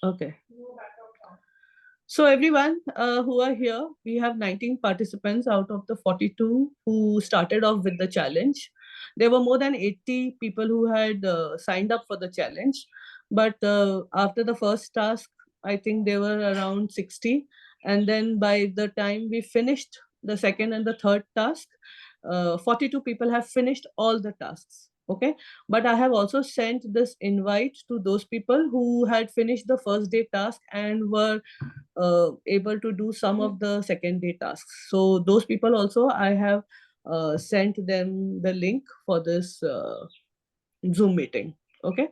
Okay. So everyone who are here, we have 19 participants out of the 42 who started off with the challenge. There were more than 80 people who had signed up for the challenge. But after the first task, I think there were around 60. And then by the time we finished the second and the third task, 42 people have finished all the tasks. Okay. But I have also sent this invite to those people who had finished the first day task and were able to do some of the second day tasks. So those people also, I have sent them the link for this Zoom meeting. Okay.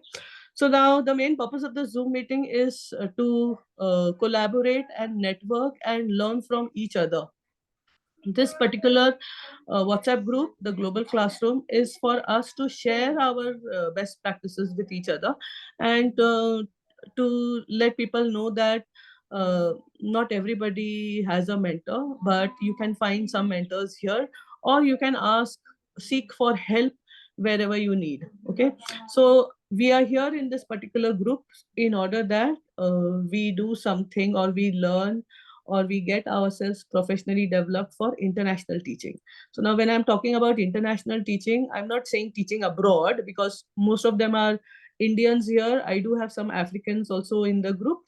So now the main purpose of the Zoom meeting is to collaborate and network and learn from each other. This particular WhatsApp group, the Global Classroom, is for us to share our best practices with each other and to let people know that not everybody has a mentor, but you can find some mentors here, or you can seek for help wherever you need. Okay, so we are here in this particular group in order that we do something or we learn or we get ourselves professionally developed for international teaching. So now when I'm talking about international teaching, I'm not saying teaching abroad because most of them are Indians here. I do have some Africans also in the group.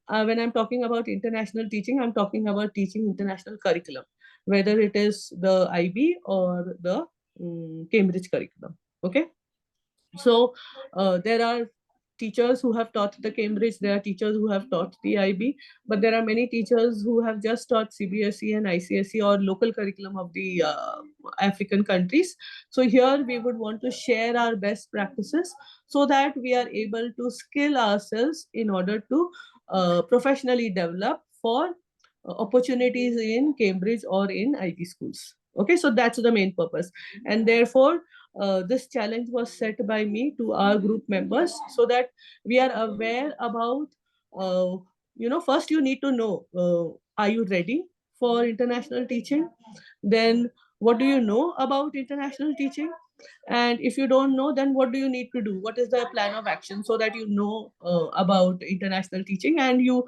When I'm talking about international teaching, I'm talking about teaching international curriculum, whether it is the IB or the Cambridge curriculum. Okay. So there are teachers who have taught the Cambridge, there are teachers who have taught the IB, but there are many teachers who have just taught CBSE and ICSE or local curriculum of the African countries. So here we would want to share our best practices so that we are able to skill ourselves in order to professionally develop for opportunities in Cambridge or in IB schools. Okay, so that's the main purpose. And therefore, this challenge was set by me to our group members so that we are aware about, first you need to know, are you ready for international teaching? Then what do you know about international teaching? And if you don't know, then what do you need to do? What is the plan of action so that you know about international teaching and you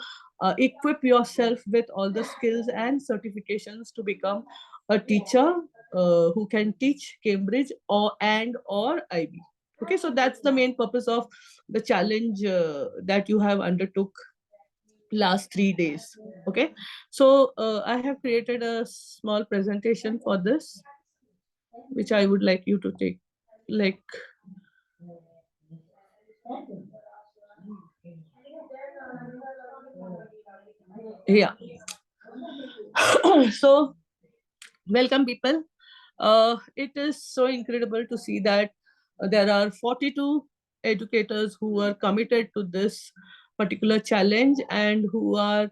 equip yourself with all the skills and certifications to become a teacher who can teach Cambridge or IB. Okay, so that's the main purpose of the challenge that you have undertook last 3 days. Okay, so I have created a small presentation for this, which I would like you to take. Like, yeah. So, welcome, people. It is so incredible to see that there are 42 educators who are committed to this particular challenge and who are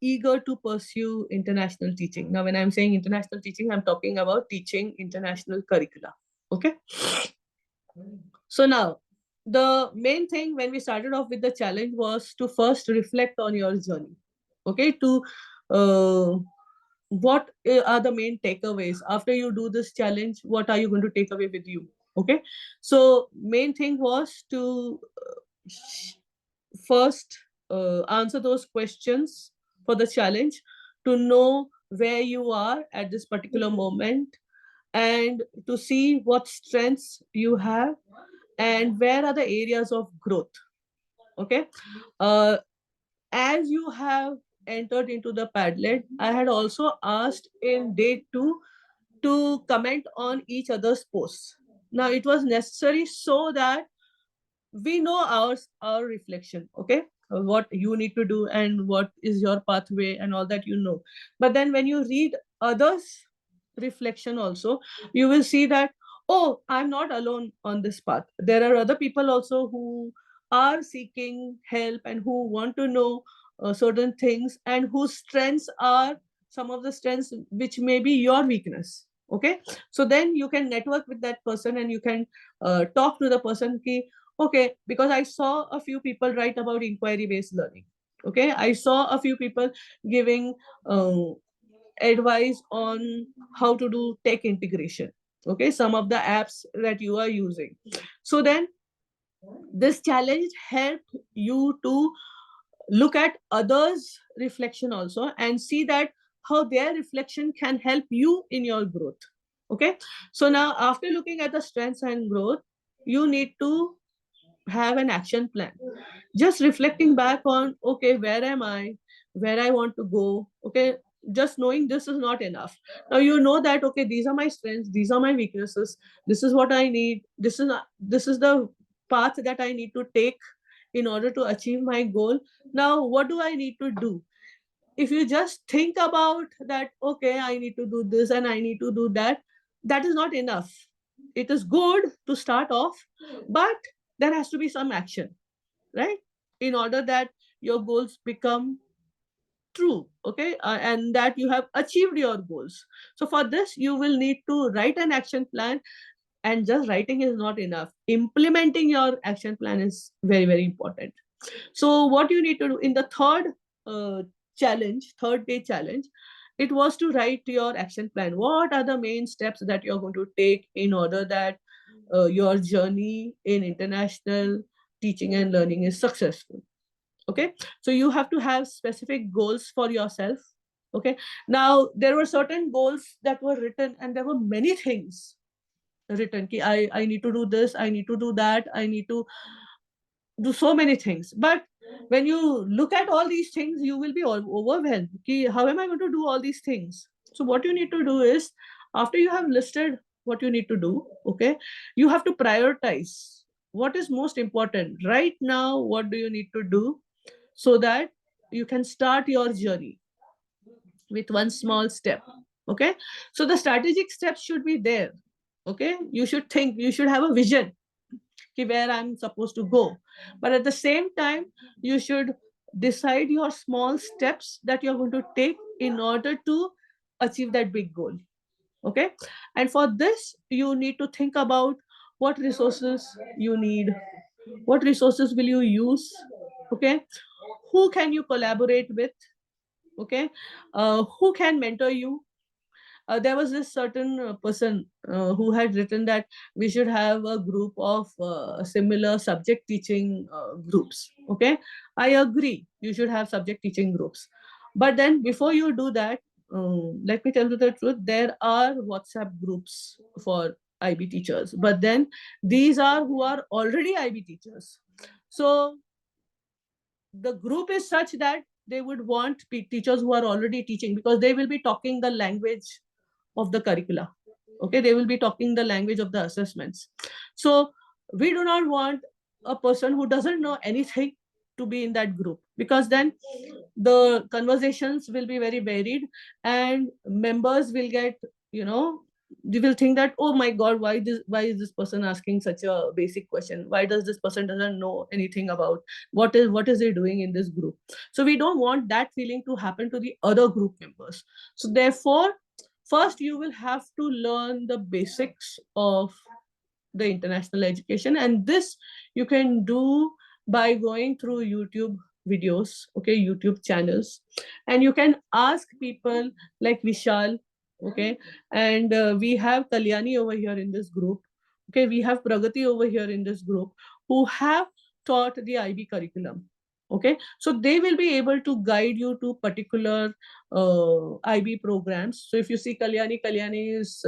eager to pursue international teaching. Now, when I'm saying international teaching, I'm talking about teaching international curricula. Okay. So now, the main thing when we started off with the challenge was to first reflect on your journey. Okay, to uh, what are the main takeaways after you do this challenge? What are you going to take away with you? Okay, so main thing was to first answer those questions for the challenge, to know where you are at this particular moment and to see what strengths you have and where are the areas of growth. Okay, uh, as you have entered into the Padlet, I had also asked in day 2 to comment on each other's posts. Now it was necessary so that we know our reflection. Okay, what you need to do and what is your pathway and all that, but then when you read others reflection also, you will see that, oh, I'm not alone on this path. There are other people also who are seeking help and who want to know certain things and whose strengths are some of the strengths which may be your weakness. Okay, so then you can network with that person and you can talk to the person ki, okay, because I saw a few people write about inquiry based learning. Okay, I saw a few people giving advice on how to do tech integration. Okay, some of the apps that you are using. So then this challenge helped you to look at others reflection also and see that how their reflection can help you in your growth. Okay, so now after looking at the strengths and growth, you need to have an action plan. Just reflecting back on, okay, where am I, where I want to go. Okay, just knowing this is not enough. Now you know that, okay, these are my strengths, these are my weaknesses, this is what I need, this is the path that I need to take in order to achieve my goal. Now what do I need to do? If you just think about that, okay, I need to do this and I need to do that, that is not enough. It is good to start off, but there has to be some action, right, in order that your goals become true. Okay, and that you have achieved your goals. So for this you will need to write an action plan, and just writing is not enough. Implementing your action plan is very, very important. So what you need to do in the uh, third day challenge, it was to write your action plan. What are the main steps that you're going to take in order that your journey in international teaching and learning is successful? Okay, so you have to have specific goals for yourself. Okay, now there were certain goals that were written, and there were many things written. I need to do this, I need to do that, I need to do so many things. But when you look at all these things, you will be all overwhelmed. How am I going to do all these things? So what you need to do is, after you have listed what you need to do, okay, you have to prioritize what is most important right now. What do you need to do so that you can start your journey with one small step? Okay, so the strategic steps should be there. Okay, you should think, you should have a vision where I'm supposed to go. But at the same time, you should decide your small steps that you're going to take in order to achieve that big goal. Okay. And for this, you need to think about what resources you need, what resources will you use. Okay. Who can you collaborate with? Okay. Who can mentor you? There was this certain person who had written that we should have a group of similar subject teaching groups. Okay, I agree, you should have subject teaching groups. But then before you do that, let me tell you the truth, there are WhatsApp groups for IB teachers, but then these are who are already IB teachers. So the group is such that they would want teachers who are already teaching, because they will be talking the language of the curricula. Okay, they will be talking the language of the assessments. So we do not want a person who doesn't know anything to be in that group, because then the conversations will be very varied, and members will get, you know, you will think that, oh my god, why is this person asking such a basic question? Why does this person doesn't know anything about what is he doing in this group? So we don't want that feeling to happen to the other group members. So therefore, first you will have to learn the basics of the international education, and this you can do by going through YouTube videos, okay, YouTube channels, and you can ask people like Vishal. Okay, and we have Kalyani over here in this group. Okay, we have Pragati over here in this group, who have taught the IB curriculum. Okay, so they will be able to guide you to particular IB programs. So if you see Kalyani is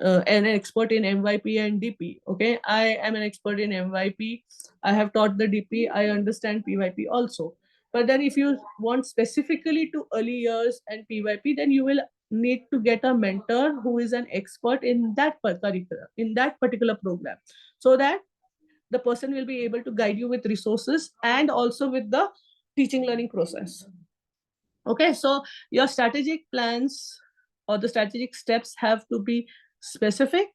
an expert in MYP and DP. Okay, I am an expert in MYP. I have taught the DP. I understand PYP also. But then, if you want specifically to early years and PYP, then you will need to get a mentor who is an expert in that curriculum, in that particular program, so that the person will be able to guide you with resources and also with the teaching learning process. Okay, so your strategic plans or the strategic steps have to be specific,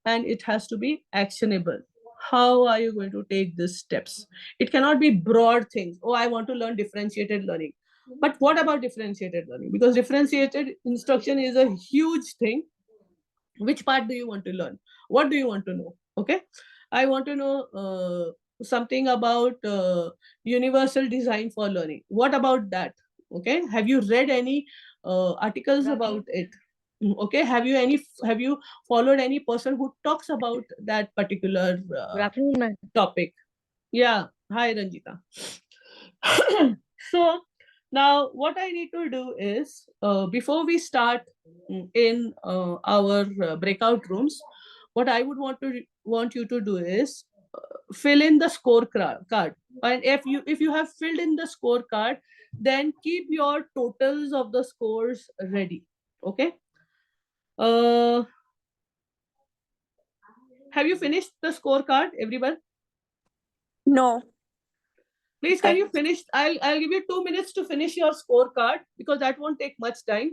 and it has to be actionable. How are you going to take these steps? It cannot be broad things. Oh, I want to learn differentiated learning. But what about differentiated learning? Because differentiated instruction is a huge thing. Which part do you want to learn? What do you want to know? Okay, I want to know something about universal design for learning. What about that? Okay, have you read any articles about it? Okay, have you followed any person who talks about that particular Good afternoon, ma'am. topic? Yeah, hi Ranjita. So now what I need to do is, before we start in our breakout rooms, what I would want you to do is fill in the card. And if you have filled in the scorecard, then keep your totals of the scores ready. Okay. uh have you finished the scorecard, everyone? No. Please, can you finish? I'll give you 2 minutes to finish your scorecard, because that won't take much time.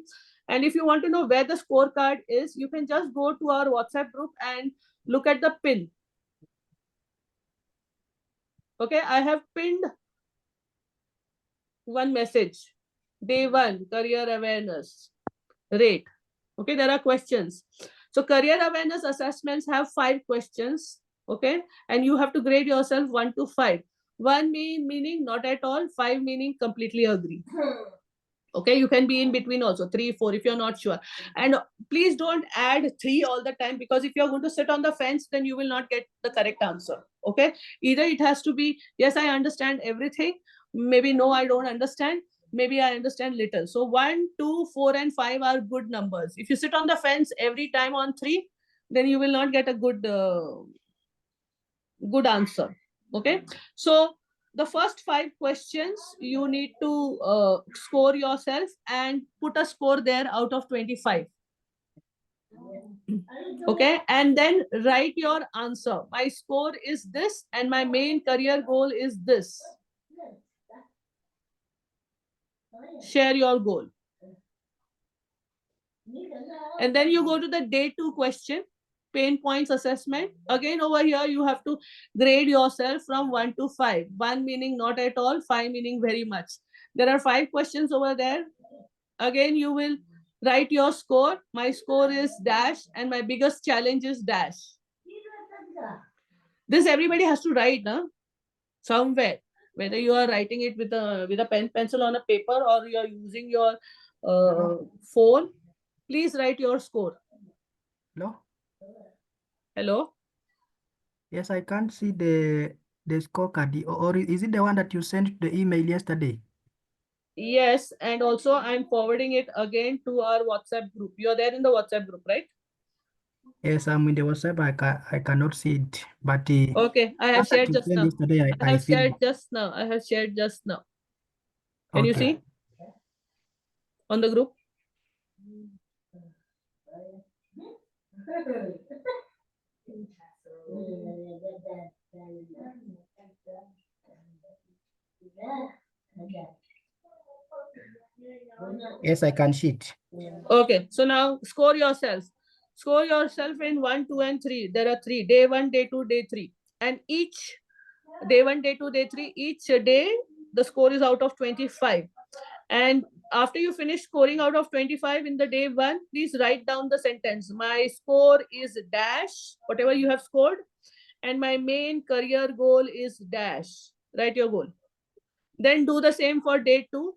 And if you want to know where the scorecard is, you can just go to our WhatsApp group and look at the pin. Okay, I have pinned one message. Day 1, career awareness rate. Okay, there are questions. So career awareness assessments have 5 questions. Okay, and you have to grade yourself 1 to 5. 1 meaning not at all, 5 meaning completely agree. Okay, you can be in between also, 3 4 if you're not sure. And please don't add 3 all the time, because if you're going to sit on the fence, then you will not get the correct answer. Okay, either it has to be yes, I understand everything, maybe no, I don't understand, maybe I understand little. So 1 2 4 and 5 are good numbers. If you sit on the fence every time on 3, then you will not get a good answer. Okay, so the first 5 questions you need to score yourself and put a score there out of 25. Okay, and then write your answer. My score is this and my main career goal is this. Share your goal. And then you go to the day 2 question, pain points assessment. Again, over here you have to grade yourself from 1 to 5. 1 meaning not at all, 5 meaning very much. There are 5 questions over there. Again, you will write your score. My score is dash and my biggest challenge is dash. This everybody has to write, huh? Somewhere, whether you are writing it with a pen pencil on a paper, or you are using your phone. Please write your score. Hello? Hello? Yes, I can't see the scorecard. Or is it the one that you sent the email yesterday? Yes, and also I'm forwarding it again to our WhatsApp group. You're there in the WhatsApp group, right? Yes, I'm in the WhatsApp. I cannot see it. But Okay, I have shared just now. yesterday, I have feel shared it. just now. I have shared just now. Can you Okay. see on the group? Yes, I can see it. Okay, so now score yourself. Score yourself in 1, 2, and 3. There are 3. Day 1, day 2, day 3. And each day 1, day 2, day 3, each day the score is out of 25. And after you finish scoring out of 25 in the day 1, please write down the sentence. My score is dash, whatever you have scored, and my main career goal is dash. Write your goal. Then do the same for day 2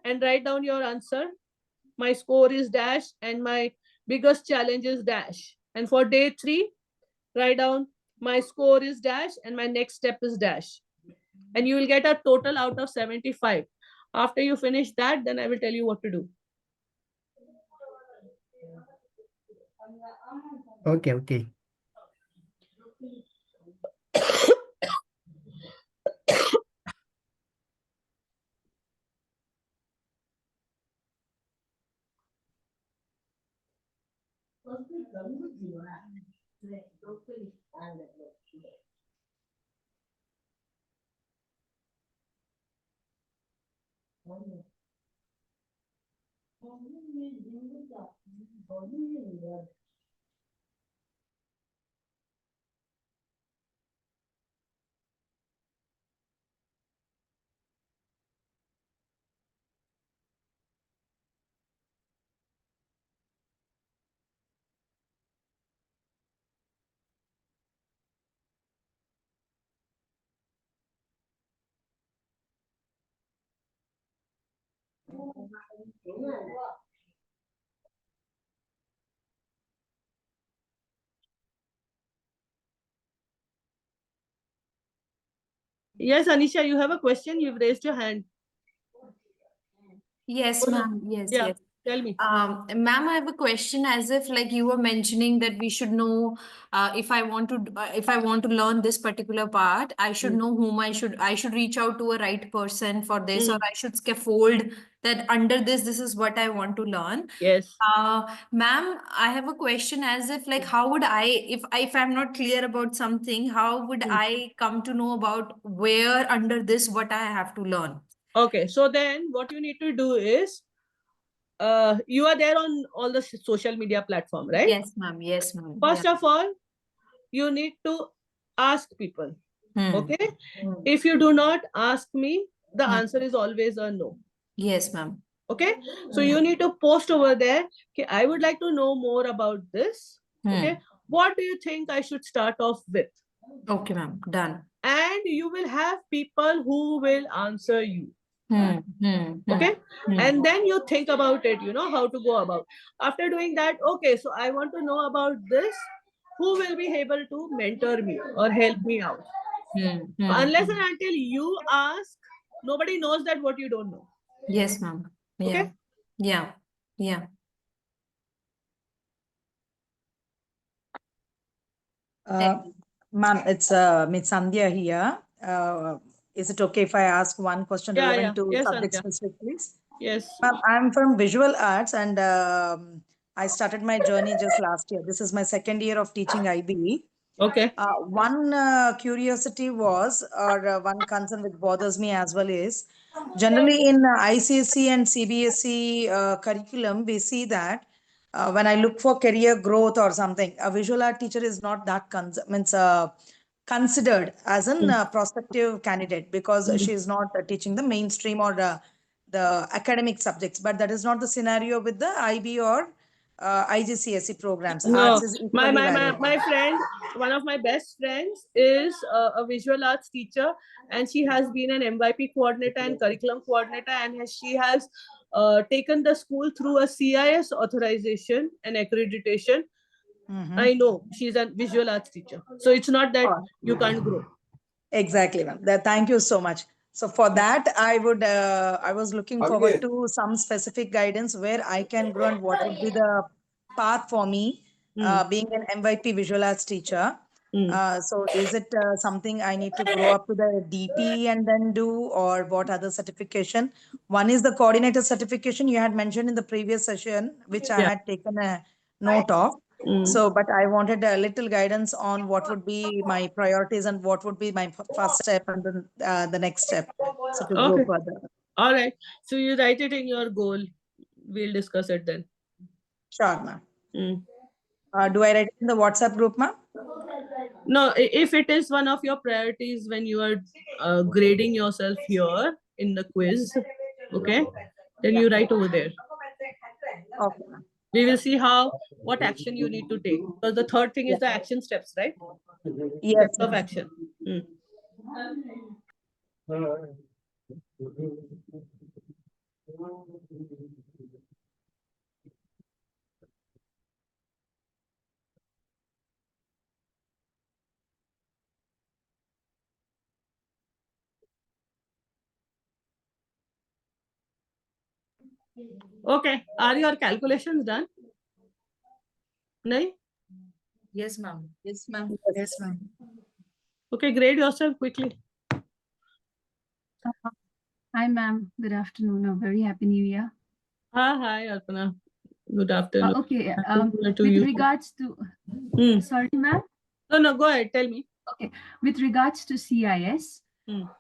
and write down your answer. My score is dash and my biggest challenge is dash. And for day 3, write down my score is dash and my next step is dash. And you will get a total out of 75. After you finish that, then I will tell you what to do. Okay, okay. Yes, Anisha, you have a question? You've raised your hand. Yes, Oh, no. ma'am. Yes, Yeah, yes. tell me. Ma'am, I have a question. As if like you were mentioning that we should know, if I want to learn this particular part, I should know whom I should reach out to a right person for this, or I should scaffold that under this is what I want to learn. Yes. Ma'am, I have a question. As if like how would I, if I'm not clear about something, how would I come to know about where under this what I have to learn? Okay, so then what you need to do is, you are there on all the social media platform, right? Yes, ma'am. Yes, ma'am. First of all, you need to ask people. Okay? If you do not ask me, the answer is always a no. Yes, ma'am. Okay? So you need to post over there, okay, I would like to know more about this. Okay? What do you think I should start off with? Okay, ma'am. Done. And you will have people who will answer you. Okay? Hmm. And then you think about it, how to go about. After doing that, okay, so I want to know about this. Who will be able to mentor me or help me out? Unless and until you ask, nobody knows that what you don't know. Yes, ma'am. Yeah. Okay? Yeah. Yeah. Ma'am, it's Miss Sandhya here. Is it okay if I ask one question Yeah, relevant yeah. to Yes, subject Sandhya. specific, please? Yes. Ma'am, I'm from visual arts and I started my journey just last year. This is my second year of teaching IB. Okay. One curiosity was, or one concern which bothers me as well is, generally in ICSE and CBSE curriculum, we see that when I look for career growth or something, a visual art teacher is not that considered as an prospective candidate because she is not teaching the mainstream or the academic subjects. But that is not the scenario with the IB or IGCSE programs. No, Arts is equally valid. my friend, one of my best friends is a visual arts teacher, and she has been an MYP coordinator and curriculum coordinator, and she has taken the school through a CIS authorization and accreditation. I know she's a visual arts teacher, so it's not that you can't grow. Exactly, ma'am. Thank you so much. So for that, I was looking forward to some specific guidance where I can grow and what would be the path for me, being an MYP visual arts teacher. So is it something I need to grow up to the DP and then do, or what other certification? One is the coordinator certification you had mentioned in the previous session, which I Yeah. had taken a note of. So, but I wanted a little guidance on what would be my priorities and what would be my first step and then the next step. So to go Okay. further. All right. So you write it in your goal. We'll discuss it then. Sure, ma'am. Mm. Do I write it in the WhatsApp group, ma'am? No, if it is one of your priorities when you are grading yourself here in the quiz, okay, then you write over there. Okay, ma'am. We will see what action you need to take. Because the third thing is the action steps, right? Yes, Steps of ma'am. action. Mm. Okay, are your calculations done? No? Yes, ma'am. Yes, ma'am. Yes, ma'am. Okay, grade yourself quickly. Hi, ma'am. Good afternoon. A very happy new year. Hi, Arpana. Good afternoon. Okay. Happy New Year to With you. regards to, Hmm. sorry, ma'am. No, go ahead. Tell me. Okay. With regards to CIS,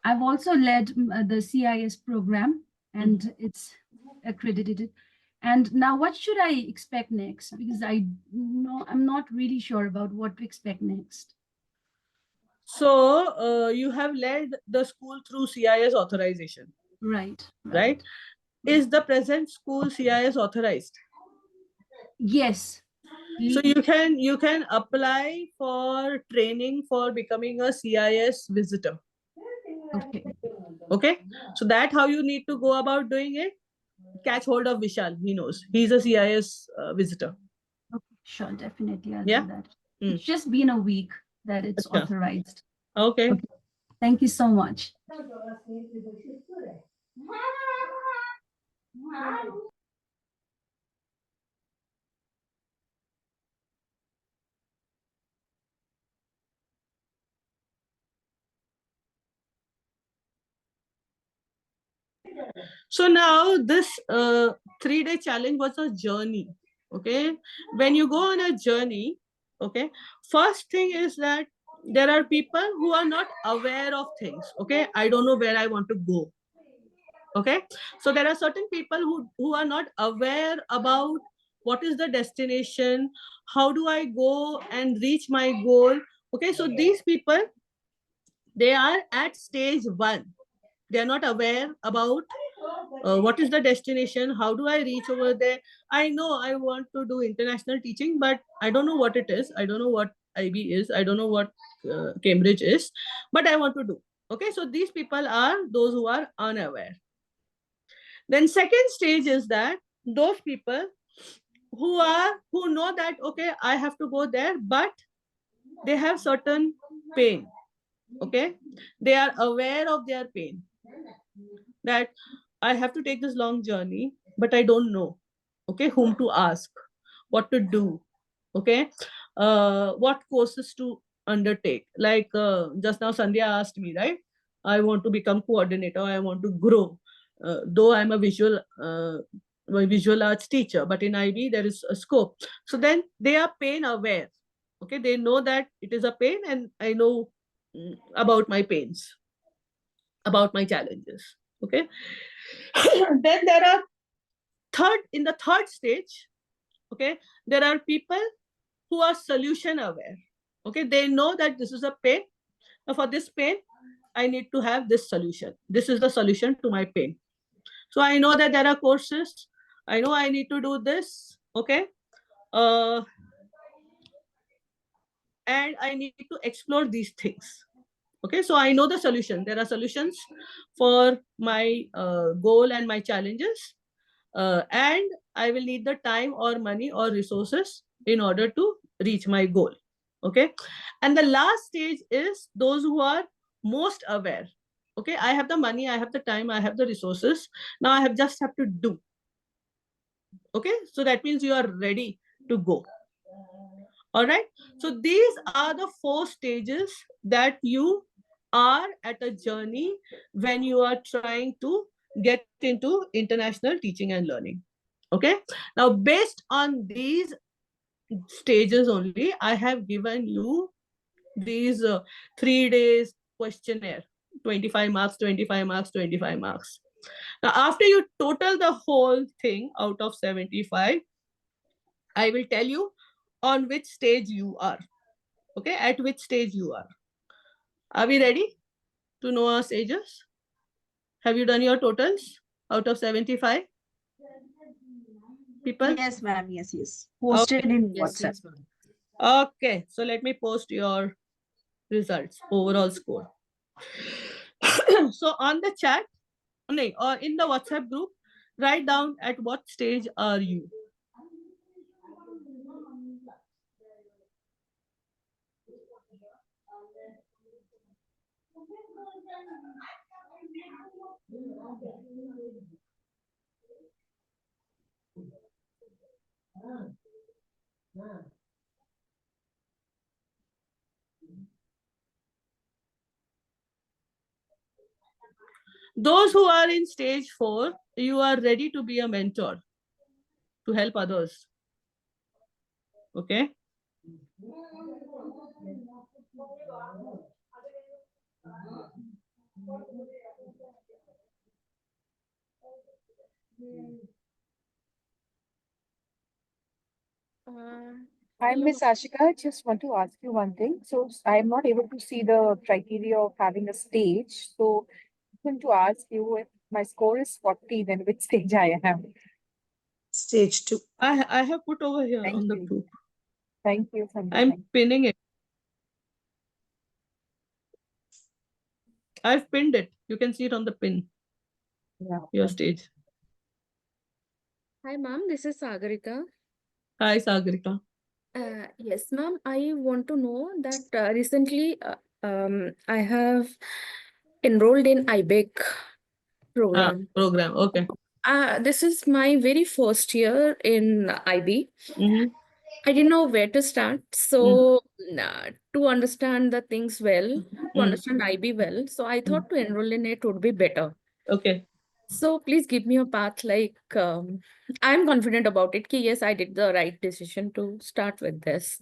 I've also led the CIS program, and it's accredited. And now, what should I expect next? Because I'm not really sure about what to expect next. So you have led the school through CIS authorization, Right. Is the present school CIS authorized? Yes. So you can apply for training for becoming a CIS visitor. Okay. Okay. So that's how you need to go about doing it. Catch hold of Vishal. He knows. He's a CIS visitor. Okay. Sure. Definitely. I'll Yeah? do that. It's just been a week that it's Achha. authorized. Okay. Thank you so much. So now this 3-day challenge was a journey. Okay. When you go on a journey, okay, first thing is that there are people who are not aware of things. Okay. I don't know where I want to go. Okay. So there are certain people who are not aware about what is the destination, how do I go and reach my goal. Okay. So these people, they are at stage 1. They are not aware about what is the destination, how do I reach over there. I know I want to do international teaching, but I don't know what it is. I don't know what IB is. I don't know what Cambridge is, but I want to do. Okay, so these people are those who are unaware. Then second stage is that those people who know that okay, I have to go there, but they have certain pain. Okay, they are aware of their pain, that I have to take this long journey, but I don't know, okay, whom to ask, what to do, okay, what courses to undertake. Like just now Sandhya asked me, right? I want to become coordinator, I want to grow. Though I'm a visual arts teacher, but in IB there is a scope. So then they are pain aware. Okay, they know that it is a pain, and I know about my pains, about my challenges. Okay. Then there are in the third stage, okay, there are people who are solution aware. Okay, they know that this is a pain. Now for this pain, I need to have this solution. This is the solution to my pain. So I know that there are courses. I know I need to do this. Okay. And I need to explore these things. Okay, so I know the solution. There are solutions for my goal and my challenges. And I will need the time or money or resources in order to reach my goal. Okay. And the last stage is those who are most aware. Okay, I have the money, I have the time, I have the resources. Now I just have to do. Okay, so that means you are ready to go. All right. So these are the 4 stages that you are at a journey when you are trying to get into international teaching and learning. Okay. Now, based on these stages only, I have given you these 3 days questionnaire, 25 marks, 25 marks, 25 marks. Now, after you total the whole thing out of 75, I will tell you on which stage you are. Okay, at which stage you are. Are we ready to know our stages? Have you done your totals out of 75 people? Yes, ma'am. Yes. Posted in WhatsApp. Okay, so let me post your results, overall score. So on the chat, or in the WhatsApp group, write down at what stage are you. Those who are in stage 4, you are ready to be a mentor to help others. Okay. Hi, Miss Ashika. I just want to ask you one thing. So I'm not able to see the criteria of having a stage. So I'm going to ask you if my score is 40, then which stage I am. Stage 2. I have put over here Thank on the you. group. Thank you, Sandhya. I'm pinning it. I've pinned it. You can see it on the pin. Yeah. Your stage. Hi, ma'am. This is Sagarika. Hi, Sagarika. Yes, ma'am. I want to know that recently I have enrolled in IBEC program. Program. Okay. This is my very first year in IB. Mm-hmm. I didn't know where to start. So, to understand the things well, to understand IB well, so I thought to enroll in it would be better. Okay. So, please give me a path. Like, I'm confident about it. Ki yes, I did the right decision to start with this.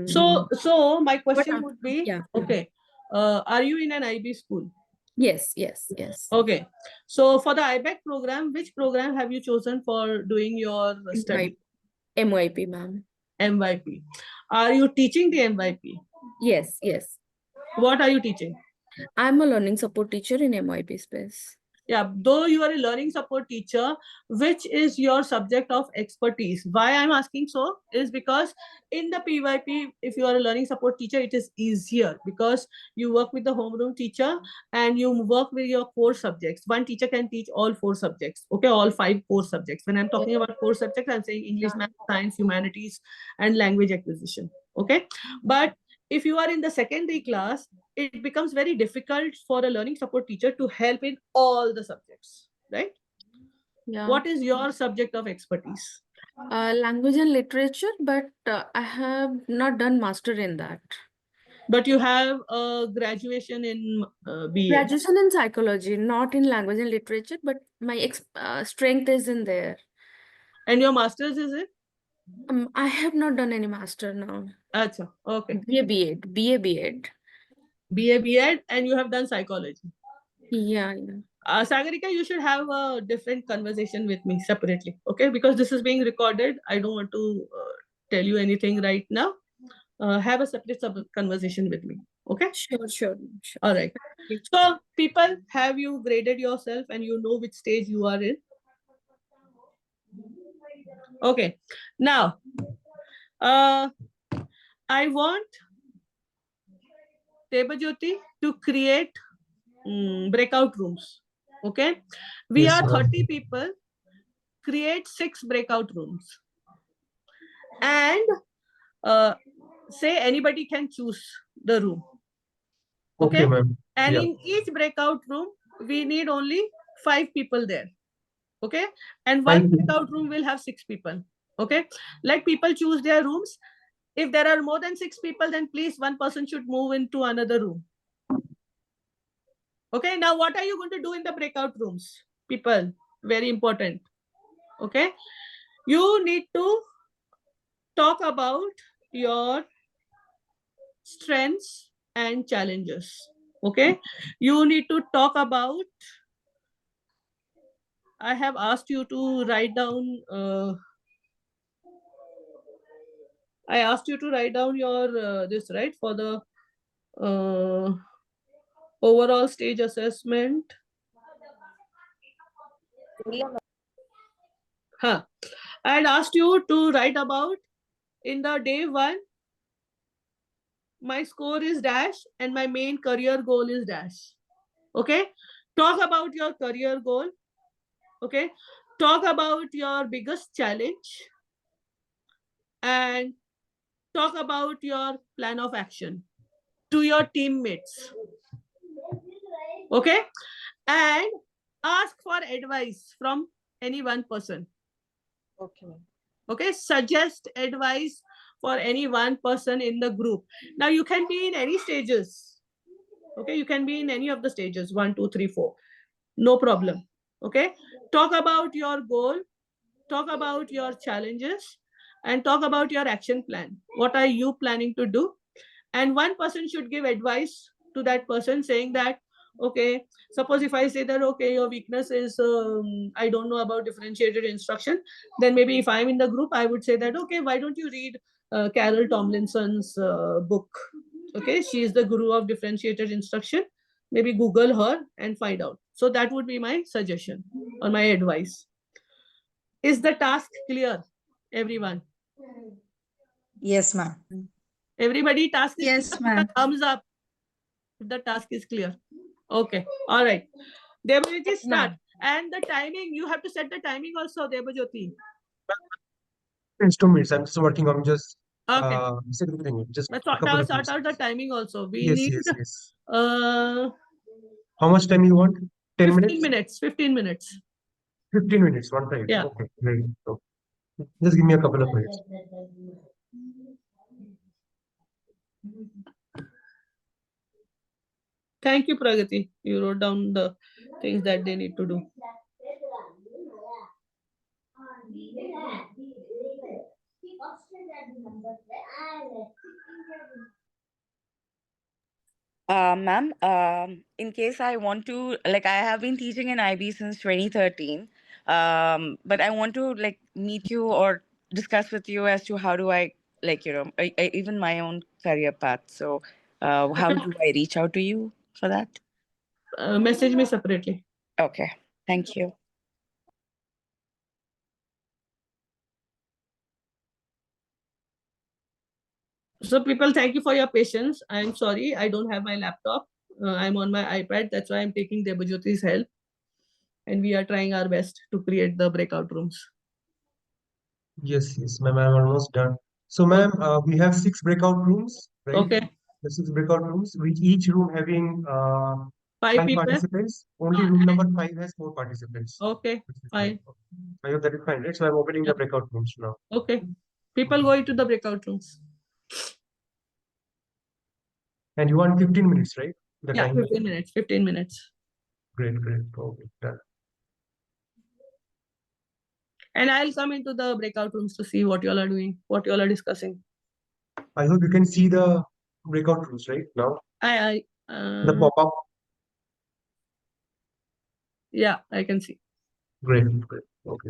So my question would be, yeah. okay, are you in an IB school? Yes. Okay. So for the IBEC program, which program have you chosen for doing your study? MYP, ma'am. MYP. Are you teaching the MYP? Yes. What are you teaching? I'm a learning support teacher in MYP space. Yeah, though you are a learning support teacher, which is your subject of expertise? Why I'm asking so is because in the PYP, if you are a learning support teacher, it is easier because you work with the homeroom teacher and you work with your core subjects. One teacher can teach all 4 subjects, okay, all 5 core subjects. When I'm talking about core subjects, I'm saying English, math, science, humanities, and language acquisition, okay? But if you are in the secondary class, it becomes very difficult for a learning support teacher to help in all the subjects, right? Yeah. What is your subject of expertise? Language and literature, but I have not done master in that. But you have a graduation in BA. Graduation in psychology, not in language and literature, but my strength is in there. And your master's is in? I have not done any master now. Achha, okay. BA B.Ed. BA B.Ed and you have done psychology. Yeah. Sagarika, you should have a different conversation with me separately, okay? Because this is being recorded. I don't want to tell you anything right now. Have a separate conversation with me, okay? Sure. All right. So, people, have you graded yourself and you know which stage you are in? Okay. Now, I want Debajyoti to create breakout rooms. Okay. We Yes, are ma'am. 30 people. Create 6 breakout rooms. And say anybody can choose the room. Okay, ma'am. and Yeah. in each breakout room, we need only 5 people there. Okay, and one breakout room will have 6 people. Okay, let people choose their rooms. If there are more than 6 people, then please one person should move into another room. Okay, now what are you going to do in the breakout rooms? People, very important. Okay, you need to talk about your strengths and challenges. Okay, you need to talk about, I have asked you to write down I asked you to write down your this, right, for the overall stage assessment. Huh. I had asked you to write about in the day 1, my score is dash and my main career goal is dash. Okay. Talk about your career goal. Okay. Talk about your biggest challenge and talk about your plan of action to your teammates. Okay. And ask for advice from any one person. Okay. Suggest advice for any one person in the group. Now you can be in any stages. Okay. You can be in any of the stages, 1, 2, 3, 4. No problem. Okay. Talk about your goal. Talk about your challenges and talk about your action plan. What are you planning to do? And one person should give advice to that person saying that, okay, suppose if I say that, okay, your weakness is, I don't know about differentiated instruction, then maybe if I'm in the group, I would say that, okay, why don't you read Carol Tomlinson's book? Okay, she is the guru of differentiated instruction. Maybe Google her and find out. So that would be my suggestion or my advice. Is the task clear, everyone? Yes, ma'am. Everybody, task is Yes, clear? ma'am. Thumbs up if the task is clear. Okay, all right. Debajyoti, start. And the timing, you have to set the timing also, Debajyoti. It's 2 minutes. I'm just working on just Okay. Second thing, just Let's a sort couple out, of sort things. out the timing also. We Yes, need yes. uh How much time you want? 10 15 minutes? minutes. 15 minutes. 15 minutes, one time. Yeah. Okay, great. So, just give me a couple of minutes. Thank you, Pragati. You wrote down the things that they need to do. Ma'am, in case I want to, like, I have been teaching in IB since 2013, but I want to, like, meet you or discuss with you as to how do I, like, even my own career path. So, how do I reach out to you for that? Message me separately. Okay, thank you. So people, thank you for your patience. I'm sorry, I don't have my laptop. I'm on my iPad. That's why I'm taking Debajyoti's help. And we are trying our best to create the breakout rooms. Yes, ma'am, I'm almost done. So, ma'am, we have 6 breakout rooms, right? Okay. The 6 breakout rooms, with each room having 5 people? participants. Only room number 5 has 4 participants. Okay, fine. I hope that is fine, right? So I'm opening the breakout rooms now. Okay. People go into the breakout rooms. And you want 15 minutes, right? The Yeah, time. 15 minutes. 15 minutes. Great. Okay, done. And I'll come into the breakout rooms to see what you all are doing, what you all are discussing. I hope you can see the breakout rooms right now. The pop-up. Yeah, I can see. Great. Okay.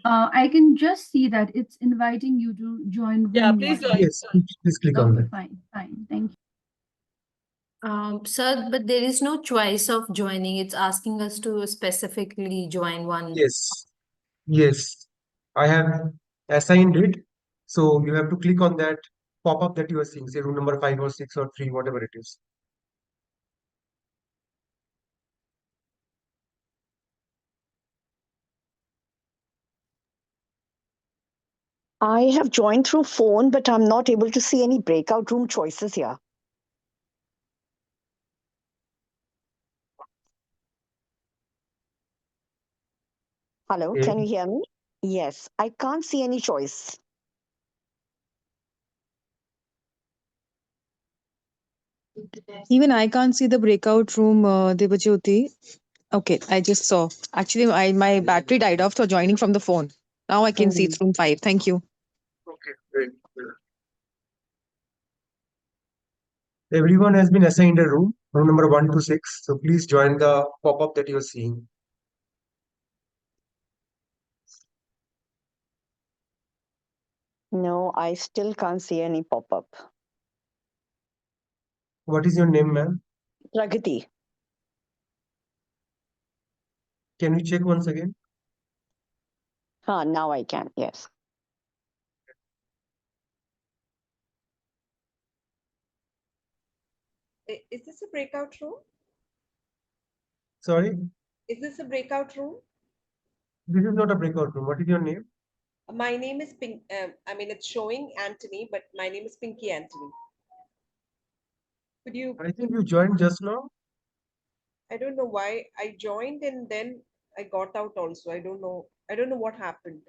I can just see that it's inviting you to join room. Yeah, please join. Yes, please click on that. Fine. Thank you. Sir, but there is no choice of joining. It's asking us to specifically join one. Yes. I have assigned it. So you have to click on that pop-up that you are seeing, say room number 5 or 6 or 3, whatever it is. I have joined through phone, but I'm not able to see any breakout room choices here. Hello, Okay. can you hear me? Yes, I can't see any choice. Even I can't see the breakout room, Debajyoti. Okay, I just saw. Actually, my battery died off, so joining from the phone. Now I can see it's room 5. Thank you. Okay, great. Everyone has been assigned a room number 1 to 6. So please join the pop-up that you're seeing. No, I still can't see any pop-up. What is your name, ma'am? Pragati. Can you check once again? Now I can, yes. Is this a breakout room? Sorry? Is this a breakout room? This is not a breakout room. What is your name? My name is Pink. It's showing Anthony, but my name is Pinky Anthony. Could you? I think you joined just now. I don't know why I joined and then I got out also. I don't know. I don't know what happened.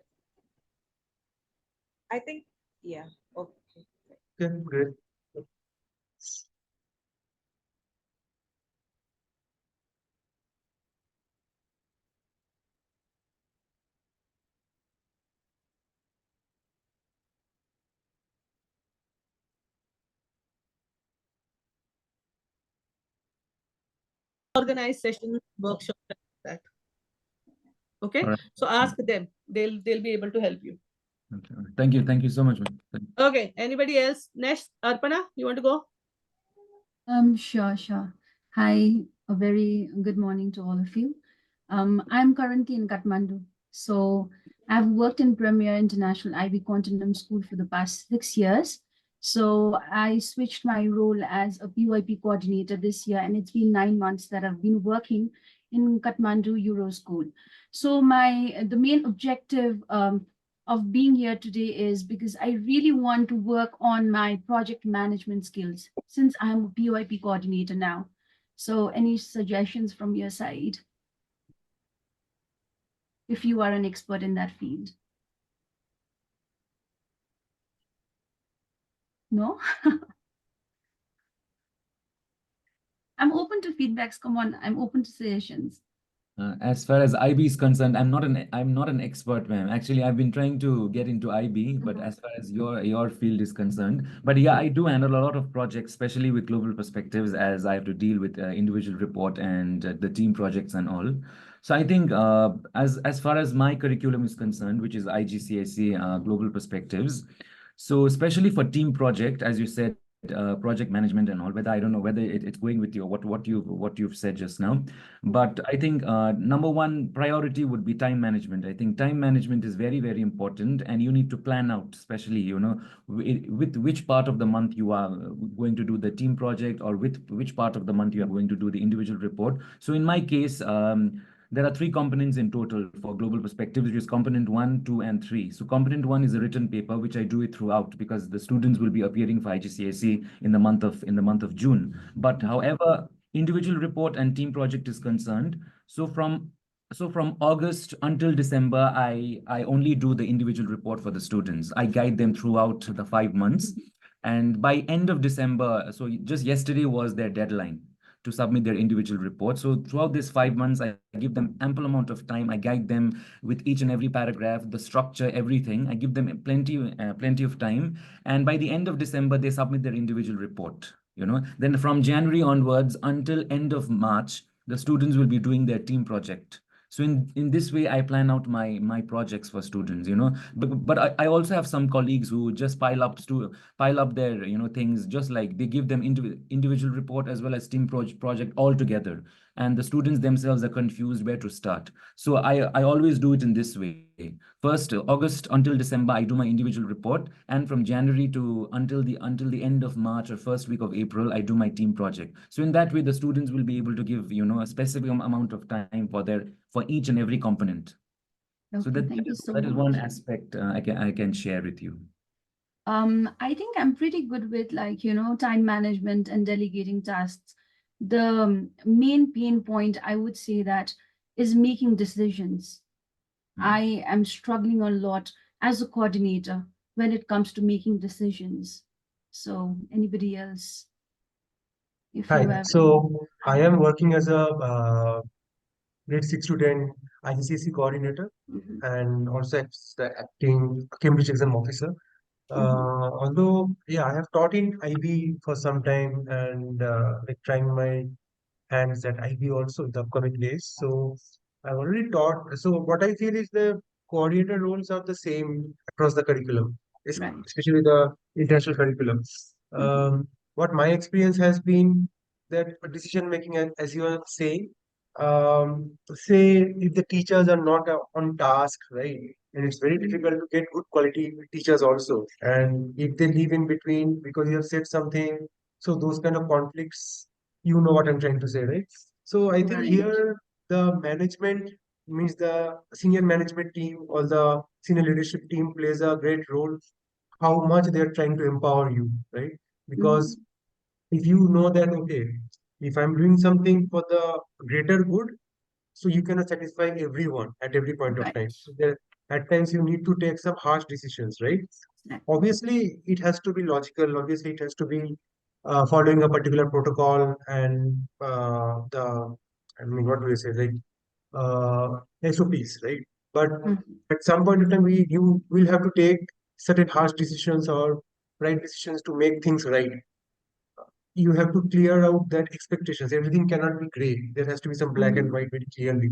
I think, yeah. Okay. Okay, great. Organized sessions, workshops like that. Okay. All right. So ask them. They'll be able to help you. Okay. Thank you so much, ma'am. Okay. Anybody else? Next, Arpana, you want to go? Sure. Hi, a very good morning to all of you. I'm currently in Kathmandu. So I've worked in Premier International IB Continuum School for the past 6 years. So I switched my role as a PYP coordinator this year, and it's been 9 months that I've been working in Kathmandu Euro School. So the main objective of being here today is because I really want to work on my project management skills since I'm a PYP coordinator now. So any suggestions from your side if you are an expert in that field? No? I'm open to feedbacks. Come on, I'm open to suggestions. As far as IB is concerned, I'm not an expert, ma'am. Actually, I've been trying to get into IB, but as far as your field is concerned, but yeah, I do handle a lot of projects, especially with global perspectives, as I have to deal with individual report and the team projects and all. So I think as far as my curriculum is concerned, which is IGCSE global perspectives, so especially for team project, as you said, project management and all, whether I don't know whether it's going with you what you've said just now, but I think number one priority would be time management. I think time management is very, very important, and you need to plan out, especially, with which part of the month you are going to do the team project, or with which part of the month you are going to do the individual report. So in my case, there are three components in total for global perspectives, which is component 1, 2, and 3. So component 1 is a written paper, which I do it throughout because the students will be appearing for IGCSE in the month of June. But however, individual report and team project is concerned, so from August until December, I only do the individual report for the students. I guide them throughout the 5 months, and by end of December, so just yesterday was their deadline to submit their individual report. So throughout these 5 months, I give them ample amount of time. I guide them with each and every paragraph, the structure, everything. I give them plenty of time, and by the end of December, they submit their individual report. Then from January onwards until end of March, the students will be doing their team project. So in this way, I plan out my projects for students. But I also have some colleagues who just pile up their things, just like they give them individual report as well as team project all together, and the students themselves are confused where to start. So I always do it in this way. First, August until December, I do my individual report, and from January to until the end of March or first week of April, I do my team project. So in that way, the students will be able to give a specific amount of time for each and every component. So Okay, thank you so that is one much. aspect I can share with you. I think I'm pretty good with time management and delegating tasks. The main pain point I would say that is making decisions. I am struggling a lot as a coordinator when it comes to making decisions. So anybody else, if Hi. you have So I am working as a grade 6 to 10 IGCSE coordinator, Mhm. and also the acting Cambridge exam officer. Although, yeah, I have taught in IB for some time, and like trying my hands at IB also in the upcoming days. So I've already taught. So what I feel is the coordinator roles are the same across the curriculum, Right. especially the international curriculum. What my experience has been that decision making, as you are saying, say if the teachers are not on task, right? And it's very difficult to get good quality teachers also. And if they leave in between because you have said something, so those kind of conflicts, you know what I'm trying to say, right? So I think Right. here the management means the senior management team or the senior leadership team plays a great role. How much they're trying to empower you, right? Because if you know that, okay, if I'm doing something for the greater good, so you cannot satisfy everyone at every point of Right. time. So there, at times you need to take some harsh decisions, right? Right. Obviously, it has to be logical. Obviously, it has to be following a particular protocol and I mean, what do you say, like SOPs, right? But at some point in time, you will have to take certain harsh decisions or right decisions to make things right. You have to clear out that expectations. Everything cannot be gray. There has to be some black and white very clearly.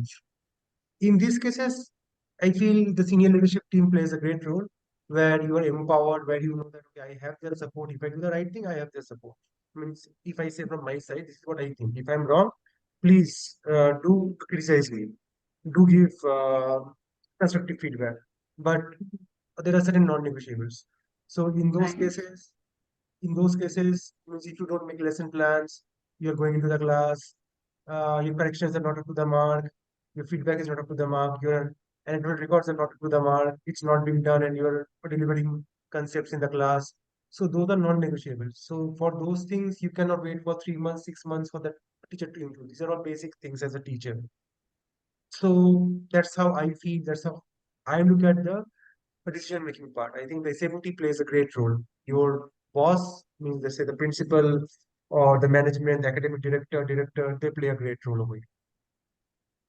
In these cases, I feel the senior leadership team plays a great role where you are empowered, where you know that, okay, I have their support. If I do the right thing, I have their support. Means if I say from my side, this is what I think. If I'm wrong, please do criticize me, do give constructive feedback. But there are certain non-negotiables. So Right. in those cases, means if you don't make lesson plans, you're going into the class, your corrections are not up to the mark, your feedback is not up to the mark, you're and it will record the not to the mark, it's not being done, and you're delivering concepts in the class. So those are non-negotiable. So for those things, you cannot wait for 3 months, 6 months for the teacher to improve. These are all basic things as a teacher. So that's how I feel. That's how I look at the decision making part. I think the SMT plays a great role. Your boss means, let's say, the principal or the management, the academic director, they play a great role over here.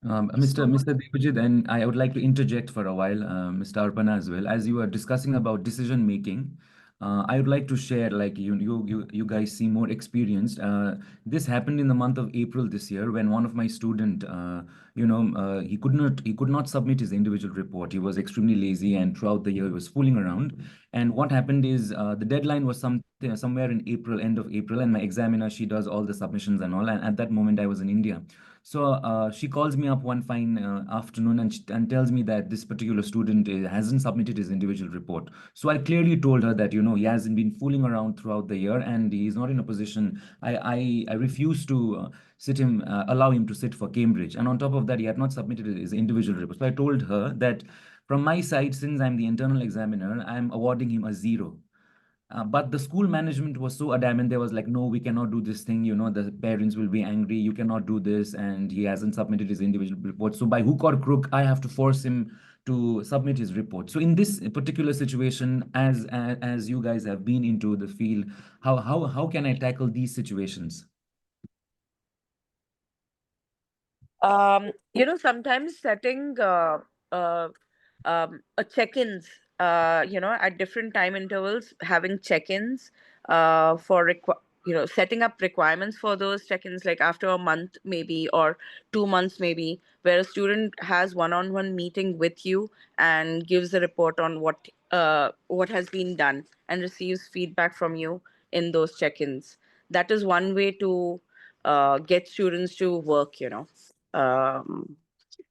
Mr. Devajit, and I would like to interject for a while, Mr. Arpana as well. As you were discussing about decision making, I would like to share, like you guys seem more experienced. This happened in the month of April this year when one of my student, he could not submit his individual report. He was extremely lazy, and throughout the year he was fooling around. And what happened is the deadline was somewhere in April, end of April, and my examiner, she does all the submissions and all. And at that moment, I was in India. So she calls me up one fine afternoon and tells me that this particular student hasn't submitted his individual report. So I clearly told her that, he hasn't been fooling around throughout the year and he's not in a position. I refuse to allow him to sit for Cambridge. And on top of that, he had not submitted his individual report. So I told her that from my side, since I'm the internal examiner, I'm awarding him a 0. But the school management was so adamant. They was like, no, we cannot do this thing. The parents will be angry. You cannot do this. And he hasn't submitted his individual report. So by hook or crook, I have to force him to submit his report. So in this particular situation, as you guys have been into the field, how can I tackle these situations? Sometimes setting a check-ins, at different time intervals, having check-ins for setting up requirements for those check-ins, like after a month maybe or 2 months maybe, where a student has one-on-one meeting with you and gives a report on what has been done and receives feedback from you in those check-ins. That is one way to get students to work,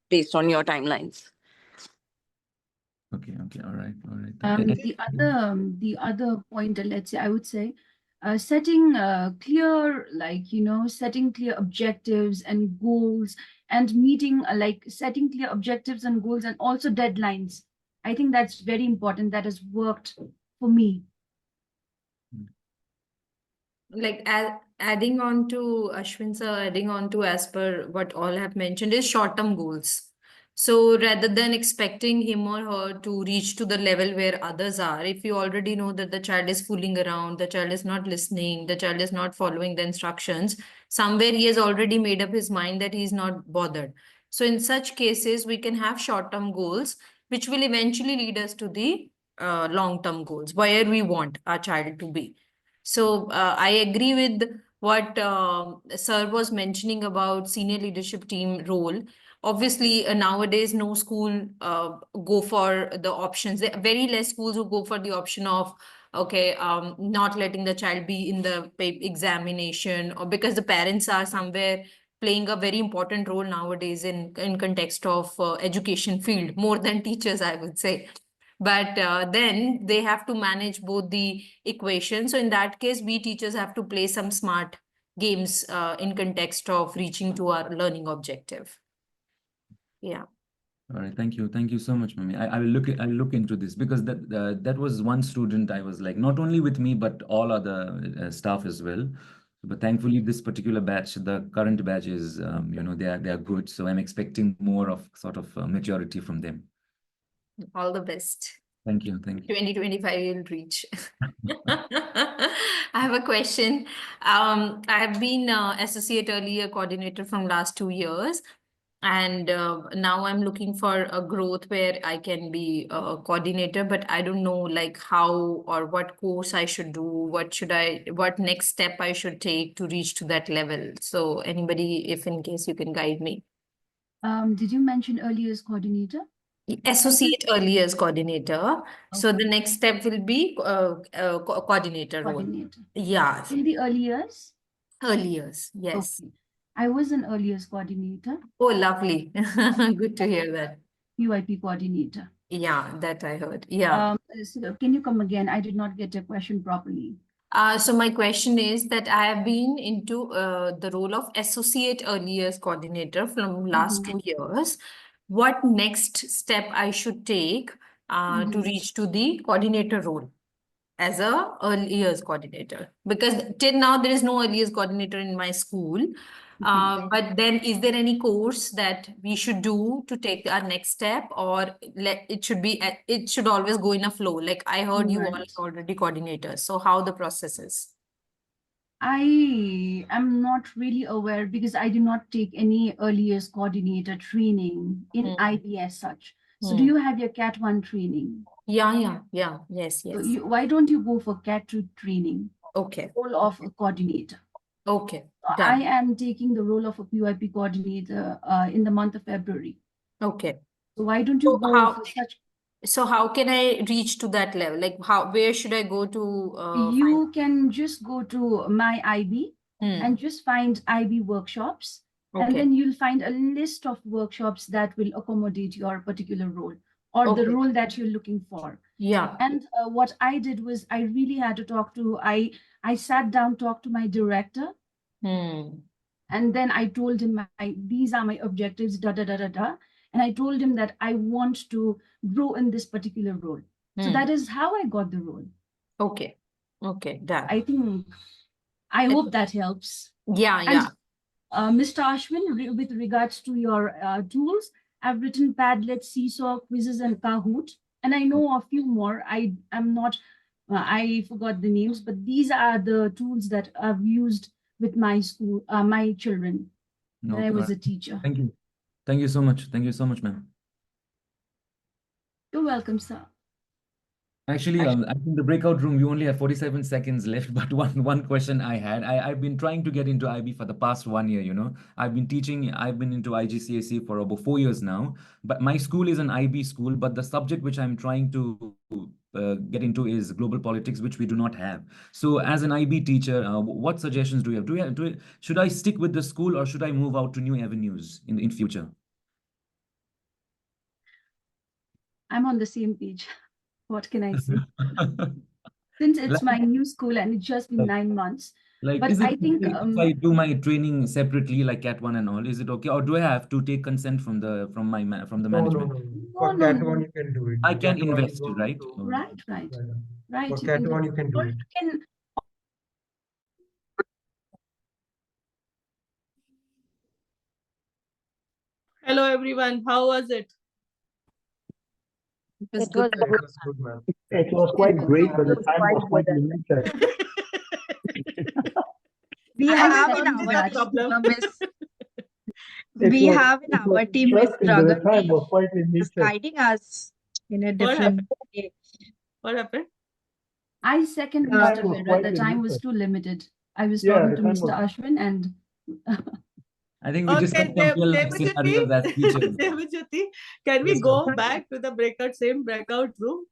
based on your timelines. Okay, all right. The other point, let's say, I would say, setting clear, setting clear objectives and goals and meeting, setting clear objectives and goals and also deadlines. I think that's very important. That has worked for me. Like adding on to Ashwin sir, adding on to as per what all have mentioned is short-term goals. So rather than expecting him or her to reach to the level where others are, if you already know that the child is fooling around, the child is not listening, the child is not following the instructions, somewhere he has already made up his mind that he's not bothered. So in such cases, we can have short-term goals, which will eventually lead us to the long-term goals, where we want our child to be. So I agree with what Sir was mentioning about senior leadership team role. Obviously, nowadays, no school go for the options. There are very less schools who go for the option of, okay, not letting the child be in the examination, or because the parents are somewhere playing a very important role nowadays in context of education field, more than teachers, I would say. But then they have to manage both the equations. So in that case, we teachers have to play some smart games in context of reaching to our learning objective. Yeah. All right, thank you so much, Mami. I'll look into this because that was one student I was like, not only with me but all other staff as well. But thankfully, this particular batch, the current batch is, they are good. So I'm expecting more of sort of maturity from them. All the best. Thank you. 2025 will reach. I have a question. I have been associate earlier coordinator from last 2 years. And now I'm looking for a growth where I can be a coordinator, but I don't know like how or what course I should do, what next step I should take to reach to that level. So anybody, if in case you can guide me. Did you mention earlier as coordinator? Associate early years coordinator. So the next step will be coordinator role. Coordinator. Yeah. In the early years? Early years, yes. Okay. I was an early years coordinator. Oh, lovely. Good to hear that. UIP coordinator. Yeah, that I heard. Yeah. So can you come again? I did not get your question properly. So my question is that I have been into the role of associate early years coordinator from last 2 years. what next step I should take to reach to the coordinator role as a early years coordinator, because till now there is no early years coordinator in my school. But then is there any course that we should do to take our next step, or it should always go in a flow? Like I heard you all Right. are already coordinators, so how the process is? I am not really aware because I did not take any early years coordinator training in IB as such. So do you have your Cat 1 training? Yeah. Yes. So why don't you go for Cat 2 training? Okay. Role of a coordinator. Okay. So I am taking the role of a PYP coordinator in the month of February. Okay. So why don't you go for such? So how can I reach to that level? Like where should I go to You can just go to my IB and just find IB workshops. And Okay. then you'll find a list of workshops that will accommodate your particular role or the Okay. role that you're looking for. Yeah. And what I did was I really had to talk to, I sat down, talked to my director, and then I told him these are my objectives, da da da da da. And I told him that I want to grow in this particular role. So that is how I got the role. Okay. Done. I hope that helps. Yeah. And Mr. Ashwin, with regards to your tools, I've written Padlet, Seesaw, Quizzes, and Kahoot. And I know a few more. I forgot the names, but these are the tools that I've used with my school, my children when I was a teacher. Thank you. Thank you so much. Thank you so much, ma'am. You're welcome, sir. Actually, I think the breakout room, we only have 47 seconds left, but one question I had, I've been trying to get into IB for the past 1 year, you know. I've been into IGCSE for about 4 years now, but my school is an IB school, but the subject which I'm trying to get into is global politics, which we do not have. So as an IB teacher, what suggestions do you have? Should I stick with the school or should I move out to new avenues in future? I'm on the same page. What can I say? Since it's my new school and it's just been 9 months. Like, but is it I think okay if I do my training separately, like Cat 1 and all? Is it okay, or do I have to take consent from the management? For Cat 1, you can do it. I can Cat 1, you invest, don't right? need to- Right. For You Cat can 1, you can do or it. you can. Hello, everyone. How was it? It It was good, ma'am. It was quite great, but the time was quite limited. We I have thought in this our is a problem. we have in our team Miss interesting, but the time Pragati was quite is limited. guiding us in a What different happened? way. What happened? I second The Mr. time was Vedra. quite The time was limited. too limited. I was Yeah, talking the to time Mr. was. Ashwin and I think we discussed some real life scenarios as teachers. Devajyoti, can we Yes, go ma'am. back to the same breakout room?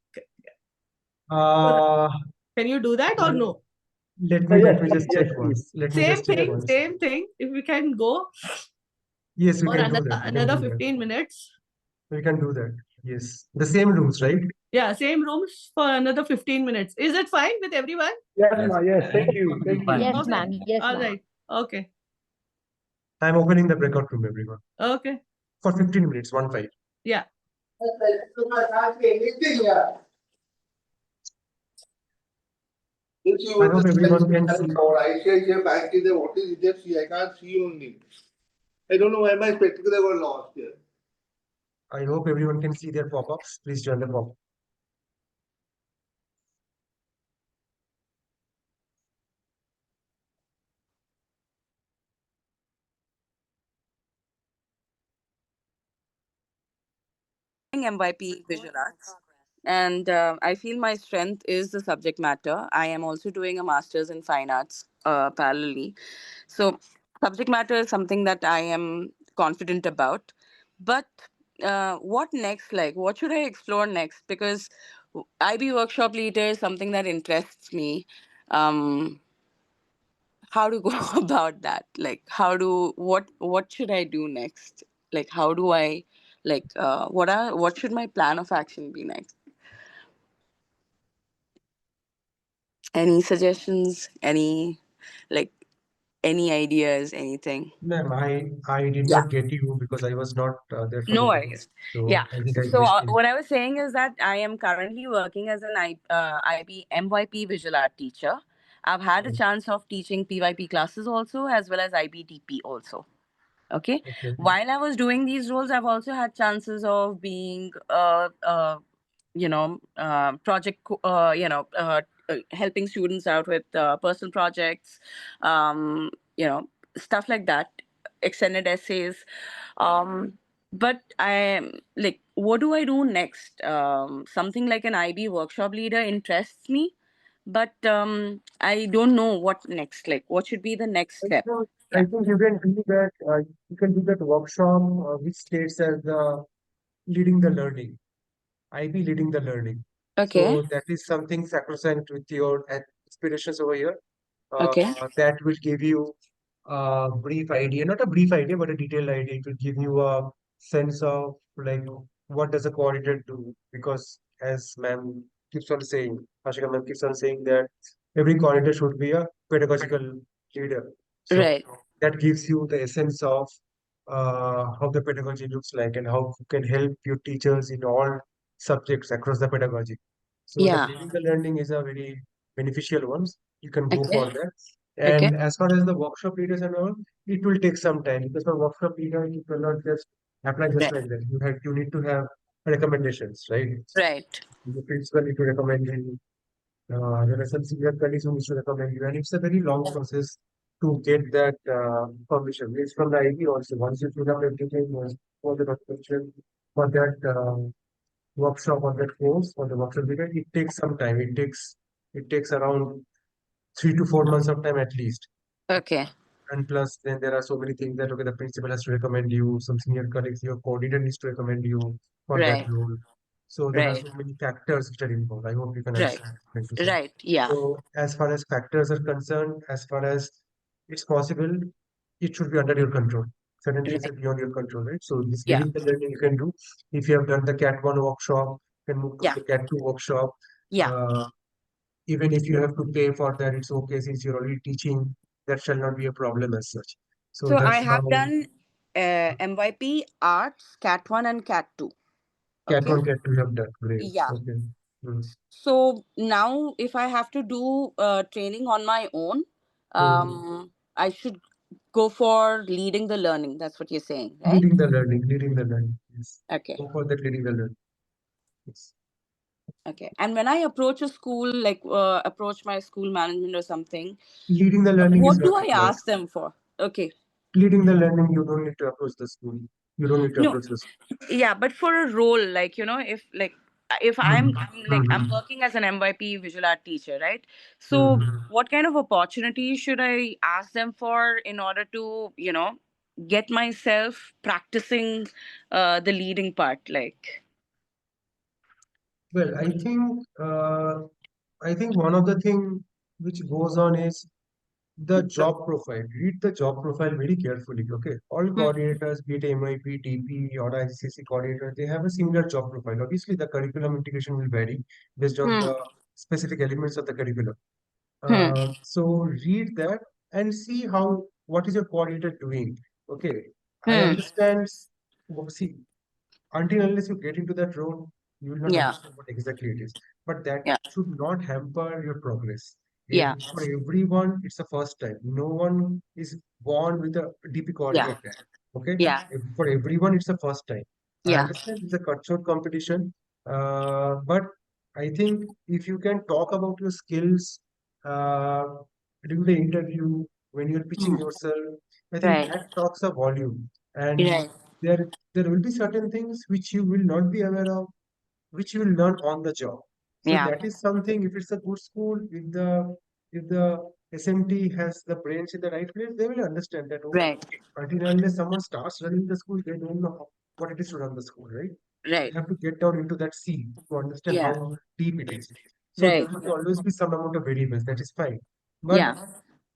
Uh, Can you do that or no? let Yes, me just yes, check please. once. Let me just check once. Same thing. If we can go Yes, we for can do that. We can another do that. 15 minutes. We can do that. Yes. The same rooms, right? Yeah, same rooms for another 15 minutes. Is it fine with everyone? Yes, Yes. ma'am. Yes, thank you. Totally Thank you. fine. Yes, Okay. ma'am. Yes, All ma'am. right. Okay. I'm opening the breakout room, everyone. Okay. For 15 minutes, 1-5. Yeah. I hope everyone can see. ICICI Bank is there. What is HFC? I can't see only. I don't know why my spectacles were lost here. I hope everyone can see their pop-ups. Please join the pop. MYP Visual Arts. And I feel my strength is the subject matter. I am also doing a master's in fine arts parallelly. So, subject matter is something that I am confident about. But what next? Like, what should I explore next? Because IB workshop leader is something that interests me. Um, how to go about that? Like, what should I do next? Like, how do I what should my plan of action be next? Any suggestions? Any like any ideas, anything? Ma'am, I did Yeah. not get you because I was not there for No the meeting. worries. So Yeah. I think I So missed it. what I was saying is that I am currently working as an IB MYP visual art teacher. I've had a chance of teaching PYP classes also, as well as IBTP also. Okay. Okay. While I was doing these roles, I've also had chances of being helping students out with personal projects, um, stuff like that, extended essays. But I am like, what do I do next? Something like an IB workshop leader interests me, but I don't know what next. Like, what should be the next step? I Yeah. think you can do that. You can do that workshop, which states as leading the learning. IB leading the learning. Okay. So that is something sacrosanct with your aspirations over here. Okay. That will give you a brief idea, not a brief idea, but a detailed idea. It will give you a sense of like what does a coordinator do? Because as ma'am keeps on saying, Ashika ma'am keeps on saying that every coordinator should be a pedagogical leader. So Right. that gives you the essence of how the pedagogy looks like and how you can help your teachers in all subjects across the pedagogy. So that Yeah. leading the learning is a very beneficial one. You can go Okay. for that. Okay. And as far as the workshop leaders and all, it will take some time because for workshop leader, you cannot just apply just Right. like that. You need to have recommendations, right? Right. The principal need to recommend you. There are some senior colleagues who need to recommend you, and it's a very long process to get that permission. It's from the IB also. Once you fill up everything for the documentation for that workshop or that course for the workshop leader, it takes some time. It takes around 3 to 4 months of time at least. Okay. And plus, then there are so many things that okay, the principal has to recommend you, some senior colleagues, your coordinator needs to recommend you for that Right. role. So there are Right. so many factors which are involved. I hope you can Right. understand what I'm trying to say. Right. Yeah. So as far as factors are concerned, as far as it's possible, it should be under your control. Certain things Right. are beyond your control, right? So this Yeah. leading the learning you can do. If you have done the Cat 1 workshop, you can move to Yeah. the Cat 2 workshop. Yeah. Even if you have to pay for that, it's okay since you're already teaching. That shall not be a problem as such. So So I that's have how done MYP Arts, Cat 1 and Cat 2. Cat Okay. 1, Cat 2 you have done. Great. Yeah. Okay. Mm. So now if I have to do training on my own, Mm. I should go for leading the learning. That's what you're saying, right? Leading the learning, leading the learning. Yes. Okay. Go for that leading the learning. Yes. Okay. And when I approach a school, like approach my school management or something, Leading the learning is what not do I required. ask them for? Okay. Leading the learning, you don't need to approach the school. You don't need to No, approach the school. yeah, but for a role, like, if I'm Mhm. working as an MYP visual art teacher, right? So Mhm. what kind of opportunities should I ask them for in order to, get myself practicing the leading part? Like, Well, I think one of the thing which goes on is the job profile. Read the job profile very carefully. Okay, all hmm, coordinators, be it MIP, TP, or ICC coordinator, they have a similar job profile. Obviously, the curriculum integration will vary based on hmm, the specific elements of the curriculum. hmm, So read that and see how what is your coordinator doing. Okay, I hmm, understand. See, until unless you get into that role, you will not yeah, understand what exactly it is. But that yeah, should not hamper your progress. yeah, For everyone, it's the first time. No one is born with a DP yeah, coordinator tag. Okay, yeah, For everyone, it's the first time. I yeah, understand it's a cutthroat competition, but I think if you can talk about your skills uh, during the interview when you're pitching hmm, yourself, I think right, that talks a volume. And right, there will be certain things which you will not be aware of, which you will learn on the job. So yeah, that is something. If it's a good school, if the SMT has the brains in the right place, they will understand that. Okay, right, until and unless someone starts running the school, they don't know what it is to run the school, right? They right, have to get down into that sea to understand yeah, how deep it is. So there right, will always be some amount of variables. That is fine, but yeah,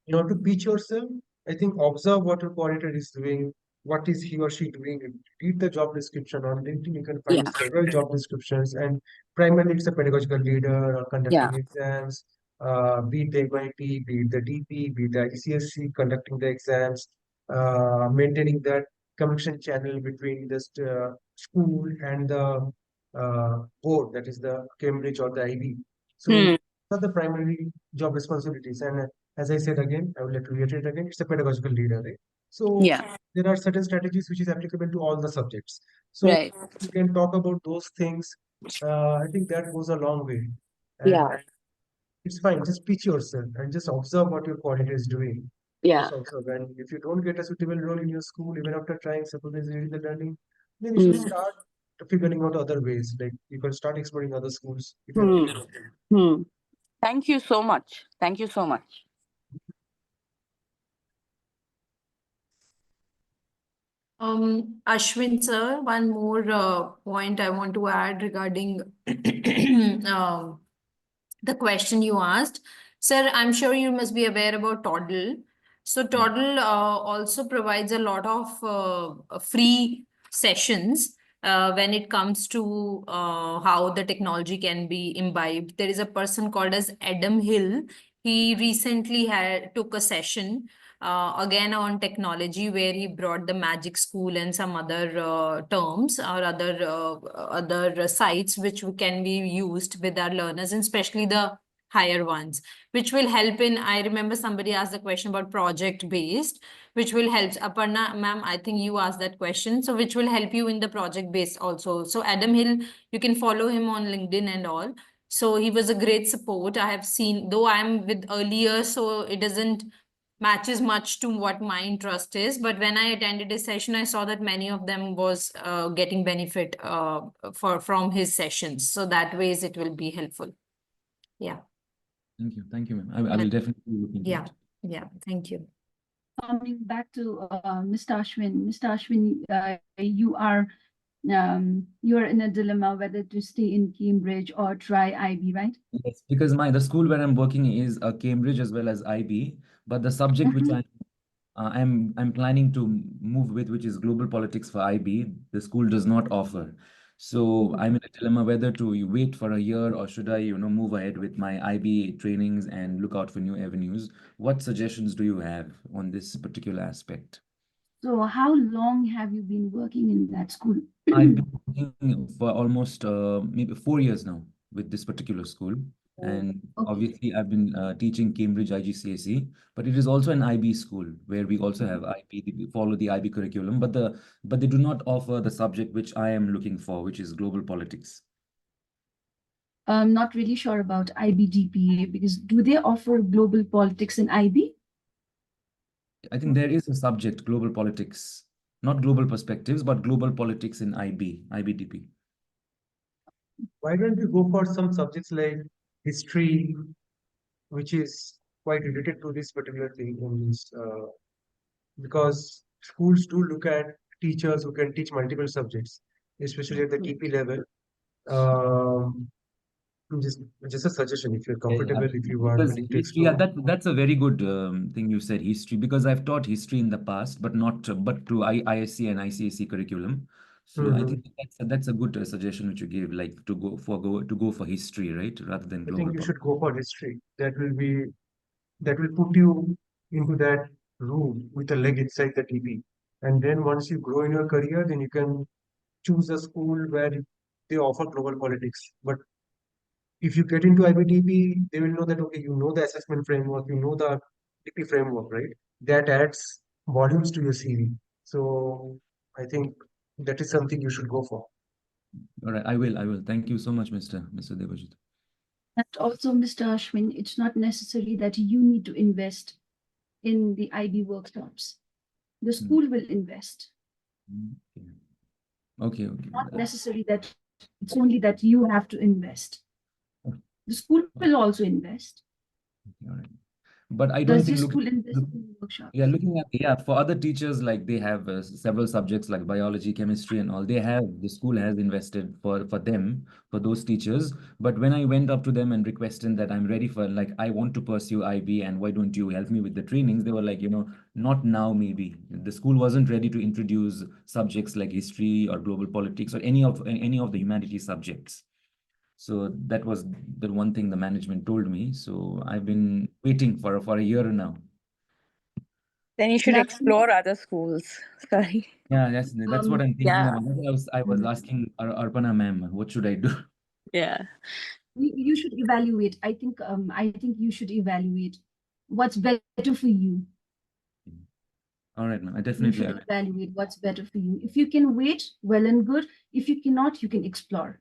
to pitch yourself, I think observe what your coordinator is doing, what is he or she doing. Read the job description on LinkedIn. You can find yeah, several job descriptions, and primarily it's a pedagogical leader or yeah, conducting exams be it the MIT, be it the DP, be it the ICSC conducting the exams, maintaining that communication channel between the school and the board, that is the Cambridge or the IB. So these are the primary job responsibilities. And as I said again, I would like to reiterate again, it's a pedagogical leader, right? So Yeah. there are certain strategies which is applicable to all the subjects. So Right. you can talk about those things. I think that goes a long way. And Yeah. it's fine. Just pitch yourself and just observe what your coordinator is doing. Yeah. Just observe. And if you don't get a suitable role in your school, even after trying supervisory the learning, then you should Mm. start figuring out other ways. Like you can start exploring other schools if you're Hmm. not getting. Hmm. Thank you so much. Thank you so much. Ashwin sir, one more point I want to add regarding the question you asked. Sir, I'm sure you must be aware about Toddle. So Toddle also provides a lot of free sessions when it comes to how the technology can be imbibed. There is a person called as Adam Hill. He recently took a session again on technology, where he brought the magic school and some other terms or other sites which can be used with our learners, and especially the higher ones, which will help in. I remember somebody asked the question about project based, which will help. Aparna ma'am, I think you asked that question, so which will help you in the project based also. So Adam Hill, you can follow him on LinkedIn and all. So he was a great support. I have seen, though I'm with earlier, so it doesn't matches much to what my interest is, but when I attended his session, I saw that many of them was getting benefit from his sessions. So that ways it will be helpful. Yeah. Thank you, ma'am. I will definitely look into Yeah. it. Yeah. Thank you. Coming back to Mr. Ashwin. Mr. Ashwin, you are in a dilemma whether to stay in Cambridge or try IB, right? Yes, because the school where I'm working is Cambridge as well as IB, but the subject which I'm planning to move with, which is global politics for IB, the school does not offer. So I'm in a dilemma whether to wait for a year or should I, move ahead with my IB trainings and look out for new avenues. What suggestions do you have on this particular aspect? So how long have you been working in that school? I've been working for almost maybe 4 years now with this particular school. And obviously, I've been teaching Cambridge IGCSE, but it is also an IB school where we also have IB, we follow the IB curriculum, but they do not offer the subject which I am looking for, which is global politics. I'm not really sure about IBGPA because do they offer global politics in IB? I think there is a subject, global politics, not global perspectives, but global politics in IBDP. Why don't you go for some subjects like history, which is quite related to this particular thing? Because schools do look at teachers who can teach multiple subjects, especially at the DP level. Um, just, just a suggestion, if you're comfortable, if you are Because willing to history, yeah, explore. that's a very good thing you said, history, because I've taught history in the past, but not but to ISC and ICSE curriculum. So I think that's a good suggestion which you gave, like to go for history, right, rather than I global think you politics. should go for history. That will put you into that room with a leg inside the DP. And then once you grow in your career, then you can choose a school where they offer global politics. But if you get into IBDP, they will know that, okay, you know the assessment framework, you know the DP framework, right? That adds volumes to your CV. So I think that is something you should go for. All right, I will. Thank you so much, Mr. Devajit. And also, Mr. Ashwin, it's not necessary that you need to invest in the IB workshops. The school will invest. Okay. Not necessary that it's only that you have to invest. The school will also invest. All right. But I don't Does think your school invest in workshops? looking at for other teachers, like they have several subjects like biology, chemistry, and all. The school has invested for them, for those teachers. But when I went up to them and requested that I'm ready for, like, I want to pursue IB, and why don't you help me with the trainings? They were like, not now, maybe. The school wasn't ready to introduce subjects like history or global politics or any of the humanities subjects. So that was the one thing the management told me. So I've been waiting for a year now. Then you should explore other schools. Sorry. Yeah, that's what I'm thinking Yeah. about. I was asking Arpana ma'am, what should I do? Yeah. You should evaluate. I think you should evaluate what's better for you. All right, ma'am. I You definitely I should will. evaluate what's better for you. If you can wait, well and good. If you cannot, you can explore.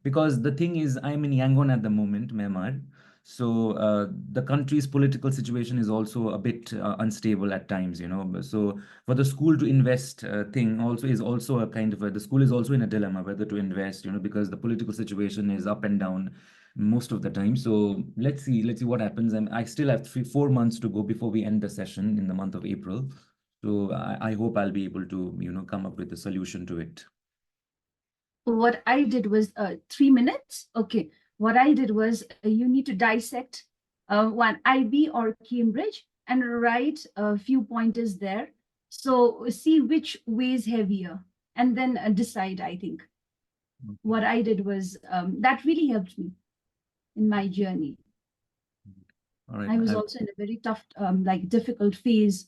Because the thing is, I'm in Yangon at the moment, Myanmar. So the country's political situation is also a bit unstable at times, you know. So for the school to invest thing also is also a kind of the school is also in a dilemma whether to invest, you know, because the political situation is up and down most of the time. So let's see what happens. And I still have 4 months to go before we end the session in the month of April. So I hope I'll be able to, you know, come up with a solution to it. What I did was 3 minutes. Okay. What I did was you need to dissect one IB or Cambridge and write a few pointers there. So see which weighs heavier and then decide, I think. What I did was that really helped me in my journey. All right. I was also in a very tough, like difficult phase.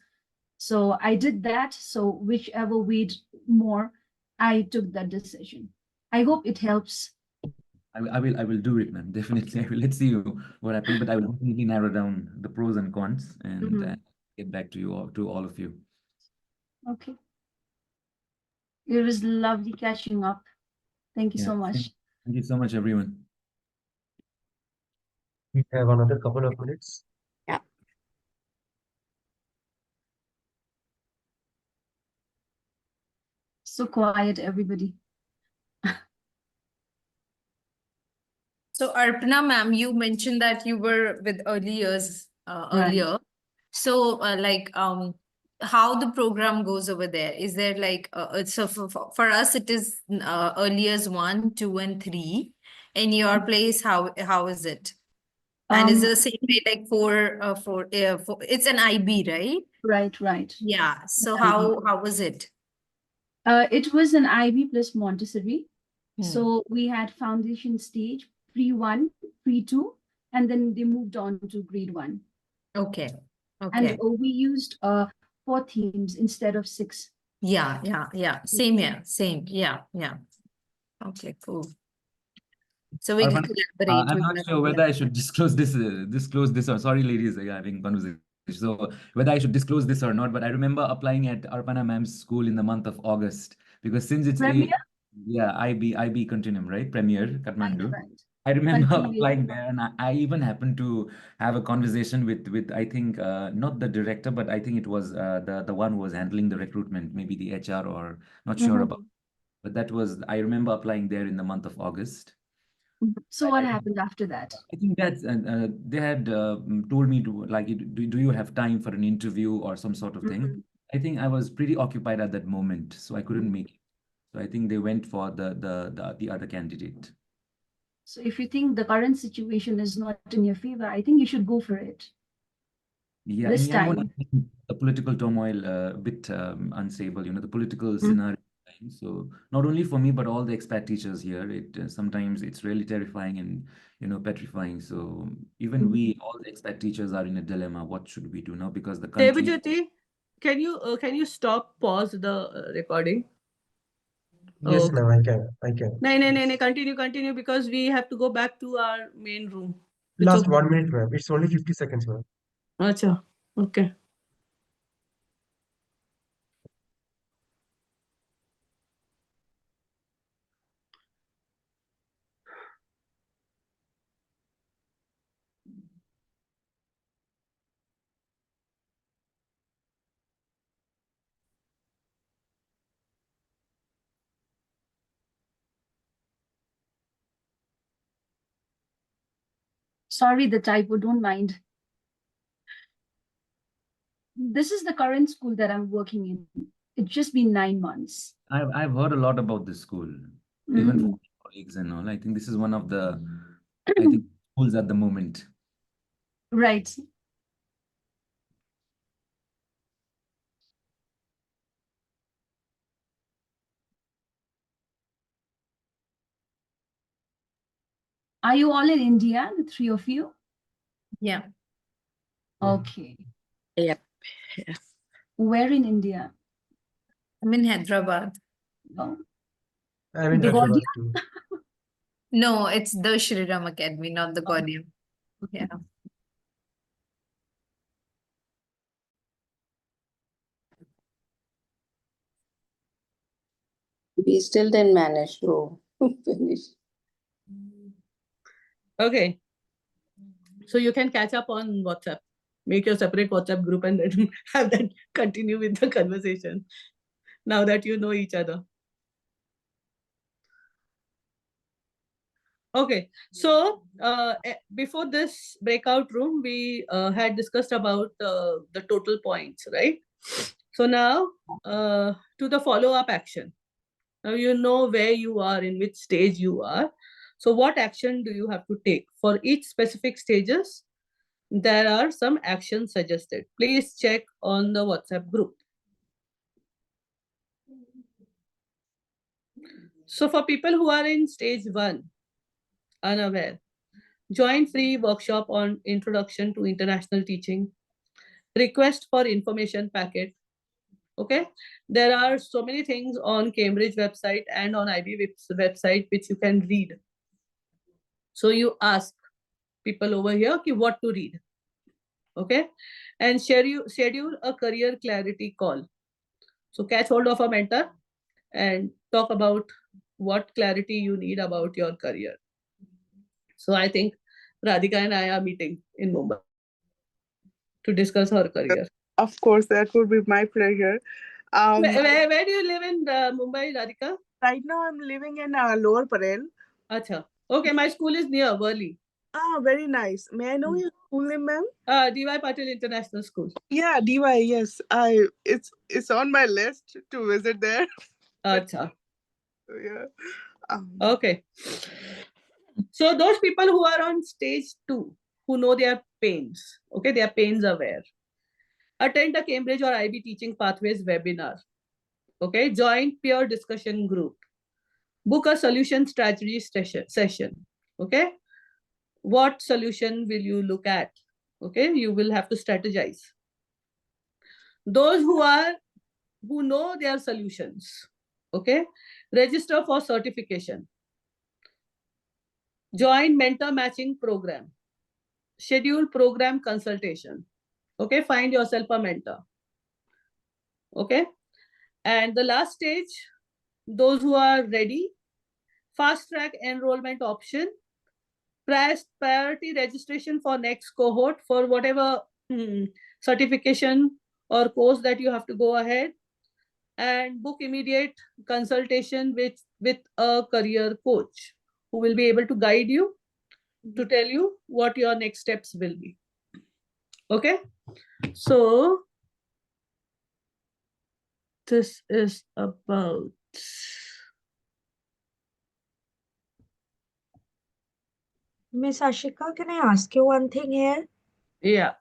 So I did that. So whichever weighed more, I took that decision. I hope it helps. I will do it, man. Definitely. I will. Let's see what happens, but I will definitely narrow down the pros and cons and get back to you all, to all of you. Okay. It was lovely catching up. Thank you Yeah. so much. Thank you so much, everyone. We have another couple of minutes. Yeah. So quiet, everybody. So Arpana ma'am, you mentioned that you were with early years earlier. So how the program goes over there? Is there like so for us it is early years 1, 2, and 3. In your place, how is it? And is it the same way like for it's an IB, right? Right. Yeah. So IB. how was it? It was an IB plus Montessori. So we had foundation stage, pre-1, pre-2, and then they moved on to grade 1. Okay. And we used 4 themes instead of 6. Yeah. Same here. Same. Yeah. Okay, cool. So we can Arpan, collaborate I'm with not them. sure whether I should disclose this. Or sorry, ladies, having conversation. So whether I should disclose this or not, but I remember applying at Arpana ma'am's school in the month of August because since it's Premier? IB Continuum, right? Premier Kathmandu. Right. I remember Continuing. applying there, and I even happened to have a conversation with I think not the director, but I think it was the one who was handling the recruitment, maybe the HR or not sure about. But that was I remember applying there in the month of August. So what happened after that? I think that's they had told me to like, do you have time for an interview or some sort of thing? I think I was pretty occupied at that moment, so I couldn't make it. So I think they went for the other candidate. So if you think the current situation is not in your favor, I think you should go for it. Yeah, This in Yangon, time. I think the political turmoil a bit unstable, you know, the political scenario. So not only for me, but all the expat teachers here, it sometimes it's really terrifying and, you know, petrifying. So even we, all the expat teachers are in a dilemma. What should we do now? Because the country. Debajyoti, can you stop, pause the recording? Yes, Okay. ma'am, I can. No, continue because we have to go back to our main room. It's Last okay. 1 minute, ma'am. It's only 50 seconds, ma'am. Acha. Okay. Sorry, the typo, don't mind. This is the current school that I'm working in. It's just been 9 months. I've heard a lot about this school, even from colleagues and all. I think this is one of the schools at the moment. Right. Are you all in India, the three of you? Yeah. Okay. Yep. Where in India? I'm in Hyderabad. Oh. I'm in The Hyderabad Gaudiya? too. No, it's the Shri Ram Academy, not the Gaudiya. Yeah. We still didn't manage to finish. Okay. So you can catch up on WhatsApp. Make your separate WhatsApp group and then have that continue with the conversation now that you know each other. Okay, so before this breakout room, we had discussed about the total points, right? So now to the follow-up action. Now you know where you are, in which stage you are. So what action do you have to take? For each specific stages, there are some actions suggested. Please check on the WhatsApp group. So for people who are in stage 1, unaware, join free workshop on introduction to international teaching, request for information packet. Okay, there are so many things on Cambridge website and on IB website which you can read. So you ask people over here what to read. Okay, and schedule a career clarity call. So catch hold of a mentor and talk about what clarity you need about your career. So I think Radhika and I are meeting in Mumbai to discuss her career. Of course, that would be my pleasure. Where do you live in Mumbai, Radhika? Right now, I'm living in Lower Parel. Acha. Okay, my school is near Worli. Ah, very nice. May I know your school name, ma'am? DY Patil International School. Yeah, DY. Yes, it's on my list to visit there. Acha. Yeah. Okay. So those people who are on stage 2, who know their pains, okay, they are pains aware. Attend a Cambridge or IB Teaching Pathways webinar. Okay, join peer discussion group. Book a solution strategy session. Okay, what solution will you look at? Okay, you will have to strategize. Those who know their solutions, okay, register for certification. Join mentor matching program. Schedule program consultation. Okay, find yourself a mentor. Okay, and the last stage, those who are ready, fast track enrollment option, priority registration for next cohort for whatever certification or course that you have to go ahead, and book immediate consultation with a career coach who will be able to guide you to tell you what your next steps will be. Okay, so this is about Miss Ashika, can I ask you one thing here? Yeah.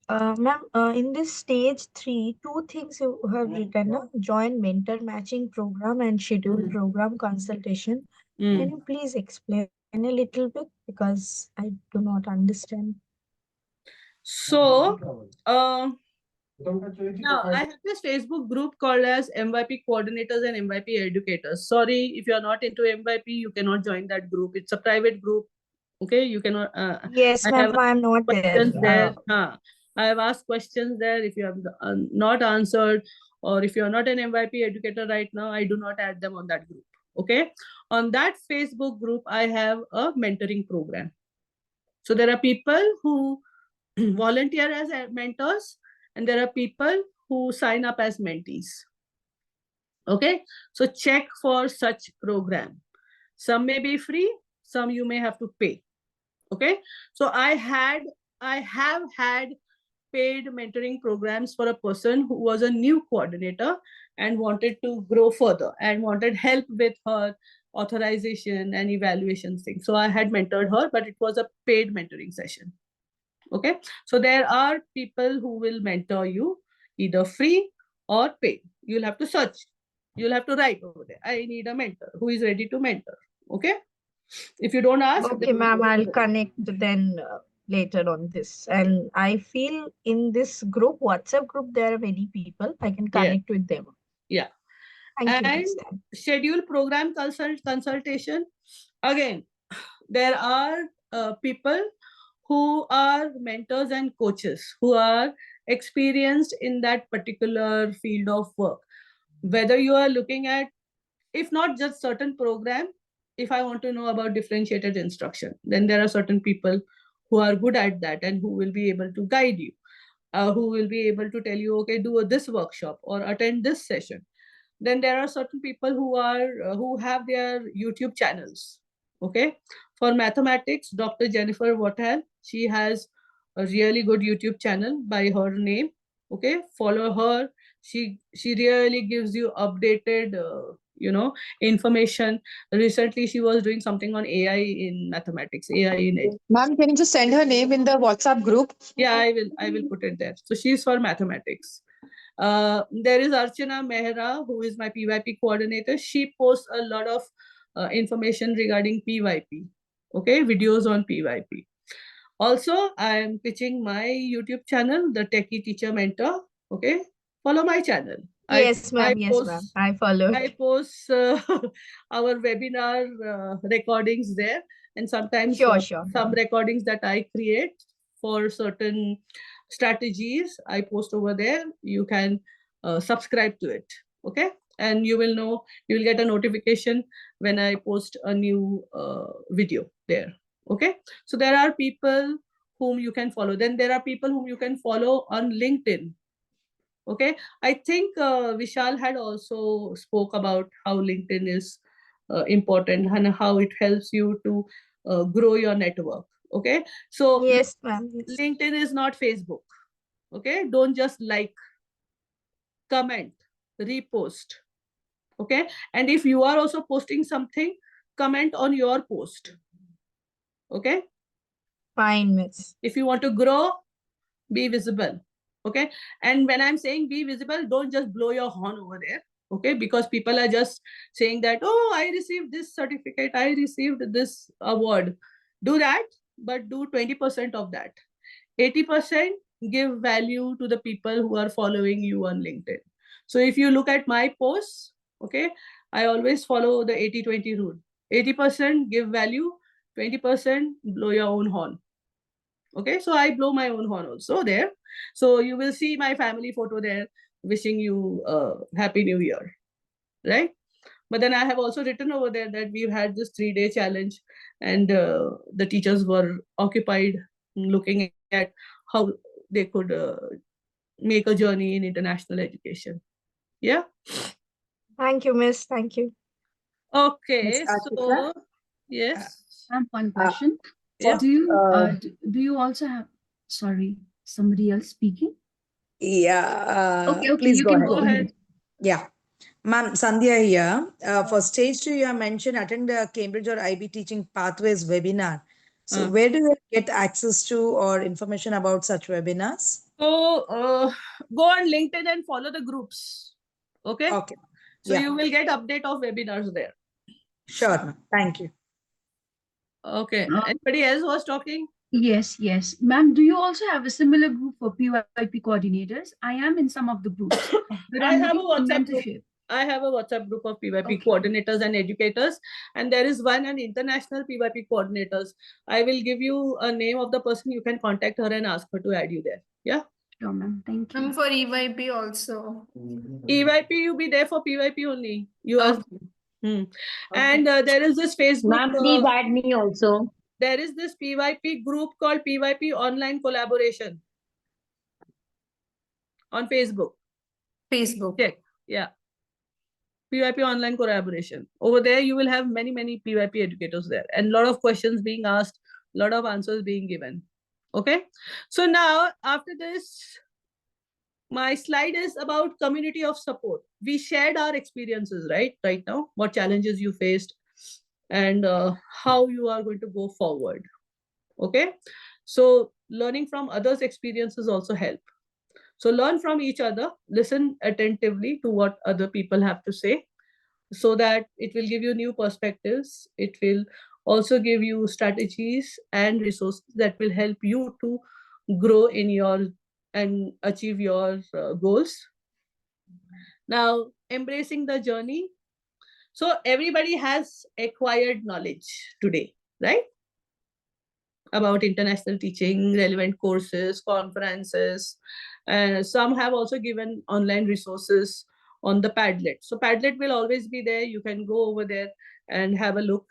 Ma'am, in this stage 3, 2 things you have written, join mentor matching program and schedule program consultation. Can you please explain a little bit because I do not understand? So, now I have this Facebook group called as MYP coordinators and MYP educators. Sorry, if you are not into MYP, you cannot join that group. It's a private group. Okay, you cannot. Yes, I ma'am, have I am not questions there. there. I have asked questions there. If you have not answered, or if you are not an MYP educator right now, I do not add them on that group. Okay, on that Facebook group, I have a mentoring program. So there are people who volunteer as mentors, and there are people who sign up as mentees. Okay, so check for such program. Some may be free, some you may have to pay. Okay, so I have had paid mentoring programs for a person who was a new coordinator and wanted to grow further and wanted help with her authorization and evaluation thing. So I had mentored her, but it was a paid mentoring session. Okay, so there are people who will mentor you either free or paid. You'll have to search, you'll have to write over there, I need a mentor who is ready to mentor. Okay, If you don't ask, Okay, ma'am, I'll connect then later on this. And I feel in this group, WhatsApp group, there are many people. I can Yeah. connect with them. Yeah. Thank you, And miss. schedule program consultation. Again, there are people who are mentors and coaches who are experienced in that particular field of work. Whether you are looking at, if not just certain program, if I want to know about differentiated instruction, then there are certain people who are good at that and who will be able to guide you, who will be able to tell you, okay, do this workshop or attend this session. Then there are certain people who are who have their YouTube channels. Okay, for mathematics, Dr. Jennifer Wattel, she has a really good YouTube channel by her name. Okay, follow her. She really gives you updated information. Recently she was doing something on AI in mathematics, AI in education. Ma'am, can you just send her name in the WhatsApp group? Yeah, I will put it there. So she's for mathematics. There is Archana Mehra, who is my PYP coordinator. She posts a lot of information regarding PYP. Okay, videos on PYP. Also, I am pitching my YouTube channel, the Techie Teacher Mentor. Okay, follow my channel. Yes, ma'am. Yes, ma'am. I followed. I post our webinar recordings there, and sometimes Sure. some recordings that I create for certain strategies I post over there. You can subscribe to it, okay? And you will know, you will get a notification when I post a new video there, okay? So there are people whom you can follow. Then there are people whom you can follow on LinkedIn. Okay, I think Vishal had also spoke about how LinkedIn is important and how it helps you to grow your network. Okay, so yes, ma'am. Yes. LinkedIn is not Facebook. Okay, don't just like, comment, repost. Okay, and if you are also posting something, comment on your post. Okay, fine, miss. If you want to grow, be visible. Okay, and when I'm saying be visible, don't just blow your horn over there. Okay, because people are just saying that, oh, I received this certificate, I received this award. Do that, but do 20% of that. 80% give value to the people who are following you on LinkedIn. So if you look at my posts, okay, I always follow the 80-20 rule. 80% give value, 20% blow your own horn. Okay, so I blow my own horn also there. So you will see my family photo there, wishing you happy new year, right? But then I have also written over there that we've had this 3-day challenge, and the teachers were occupied looking at how they could make a journey in international education. Yeah. Thank you, miss. Thank you. Okay, so yes. One question. Yeah. Do you also have, sorry, somebody else speaking? Yeah. Okay, Please you go can ahead. go ahead. Yeah. Ma'am, Sandhya here. For stage 2, you have mentioned attend the Cambridge or IB Teaching Pathways webinar. So where do you get access to or information about such webinars? So go on LinkedIn and follow the groups. Okay. Okay. So Yeah. you will get update of webinars there. Sure, ma'am. Thank you. Okay. Anybody else was talking? Yes. Ma'am, do you also have a similar group for PYP coordinators? I am in some of the groups, but I I'm have a looking for WhatsApp group. mentorship. I have a WhatsApp group of PYP coordinators and educators, and there is one an international PYP coordinators. I will give you a name of the person. You can contact her and ask her to add you there. Yeah. Sure, ma'am. Thank you. For EYP also. EYP, you be there for PYP only. You ask. And there is this Facebook. Ma'am, please add me also. There is this PYP group called PYP Online Collaboration on Facebook. Check. Yeah. PYP Online Collaboration. Over there, you will have many PYP educators there, and a lot of questions being asked, a lot of answers being given. Okay. So now, after this, my slide is about community of support. We shared our experiences, right now, what challenges you faced, and how you are going to go forward. Okay. So learning from others' experiences also help. So learn from each other, listen attentively to what other people have to say, so that it will give you new perspectives. It will also give you strategies and resources that will help you to grow in your and achieve your goals. Now, embracing the journey. So everybody has acquired knowledge today, right? About international teaching, relevant courses, conferences. Some have also given online resources on the Padlet. So Padlet will always be there. You can go over there and have a look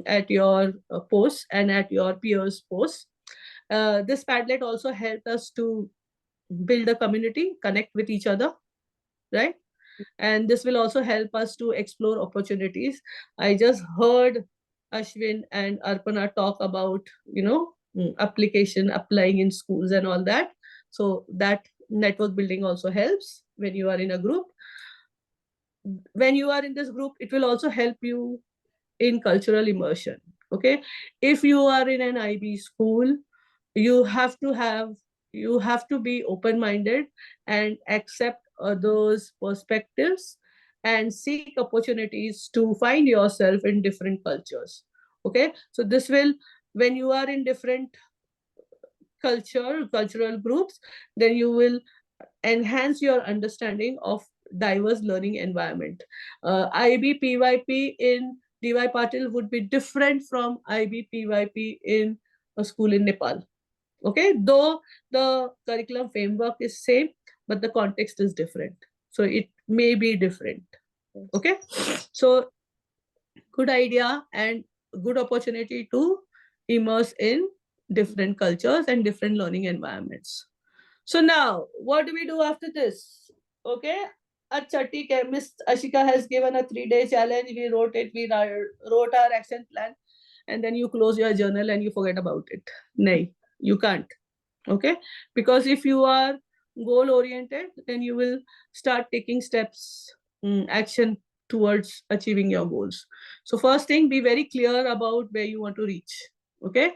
at your posts and at your peers' posts. This Padlet also helped us to build a community, connect with each other, right? And this will also help us to explore opportunities. I just heard Ashwin and Arpana talk about, application, applying in schools and all that. So that network building also helps when you are in a group. When you are in this group, it will also help you in cultural immersion. Okay. If you are in an IB school, you have to be open-minded and accept others' perspectives and seek opportunities to find yourself in different cultures. Okay, so this will, when you are in different cultural groups, then you will enhance your understanding of diverse learning environment. IB PYP in DY Patil would be different from IB PYP in a school in Nepal. Okay, though the curriculum framework is same, but the context is different, so it may be different. Okay, so good idea and good opportunity to immerse in different cultures and different learning environments. So now, what do we do after this? Okay, Acha, theek hai. Miss Ashika has given a 3-day challenge. We wrote it. We wrote our action plan, and then you close your journal and you forget about it. No, you can't. Okay, because if you are goal oriented, then you will start taking steps, action towards achieving your goals. So first thing, be very clear about where you want to reach. Okay,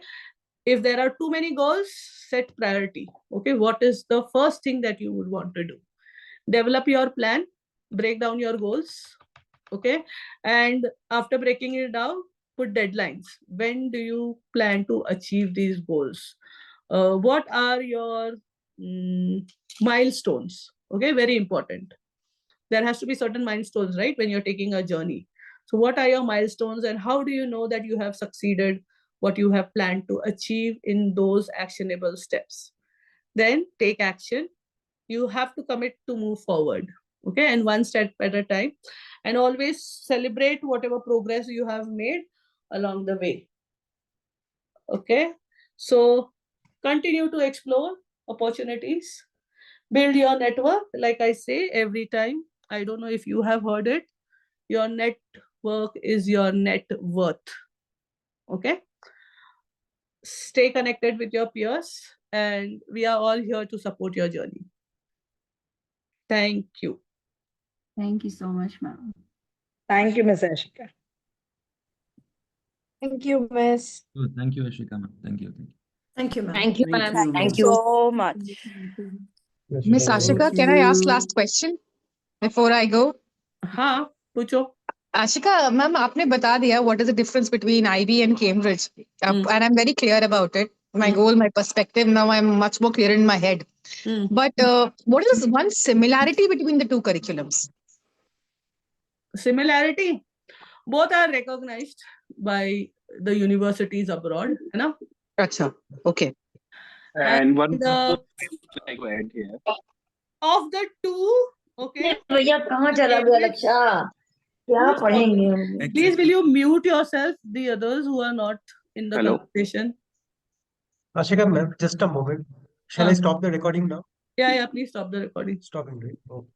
if there are too many goals, set priority. Okay, what is the first thing that you would want to do? Develop your plan, break down your goals. Okay, and after breaking it down, put deadlines. When do you plan to achieve these goals? What are your milestones? Okay, very important. There has to be certain milestones, right, when you're taking a journey. So what are your milestones and how do you know that you have succeeded what you have planned to achieve in those actionable steps? Then take action. You have to commit to move forward. Okay, and one step at a time, and always celebrate whatever progress you have made along the way. Okay, so continue to explore opportunities, build your network. Like I say every time, I don't know if you have heard it, your network is your net worth. Okay, stay connected with your peers, and we are all here to support your journey. Thank you. Thank you so much, ma'am. Thank you, Ms. Ashika. Thank you, Miss. Good. Thank you, Ashika, ma'am. Thank you. Thank you, ma'am. Thank you, Thank ma'am. you, Thank ma'am. you so much. Miss Ashika, Thank can I ask you. last question before I go? हाँ, पूछो. Ashika, ma'am, आपने बता दिया what is the difference between IB and Cambridge, and I'm very clear about it. My goal, my perspective. Now I'm much more clear in my head. But what is one similarity between the two curriculums? Similarity, both are recognized by the universities abroad, है ना? Acha, okay. And one And more thing I go ahead here. of the two, okay. भैया कहाँ चला गया लक्षा? क्या पढ़ेंगे हम? Please, will you mute yourself, the others who are not in the Hello. conversation? Ashika, ma'am, just a moment. Shall I stop the recording now? Yeah, please stop the recording. Stopping, right? Oh.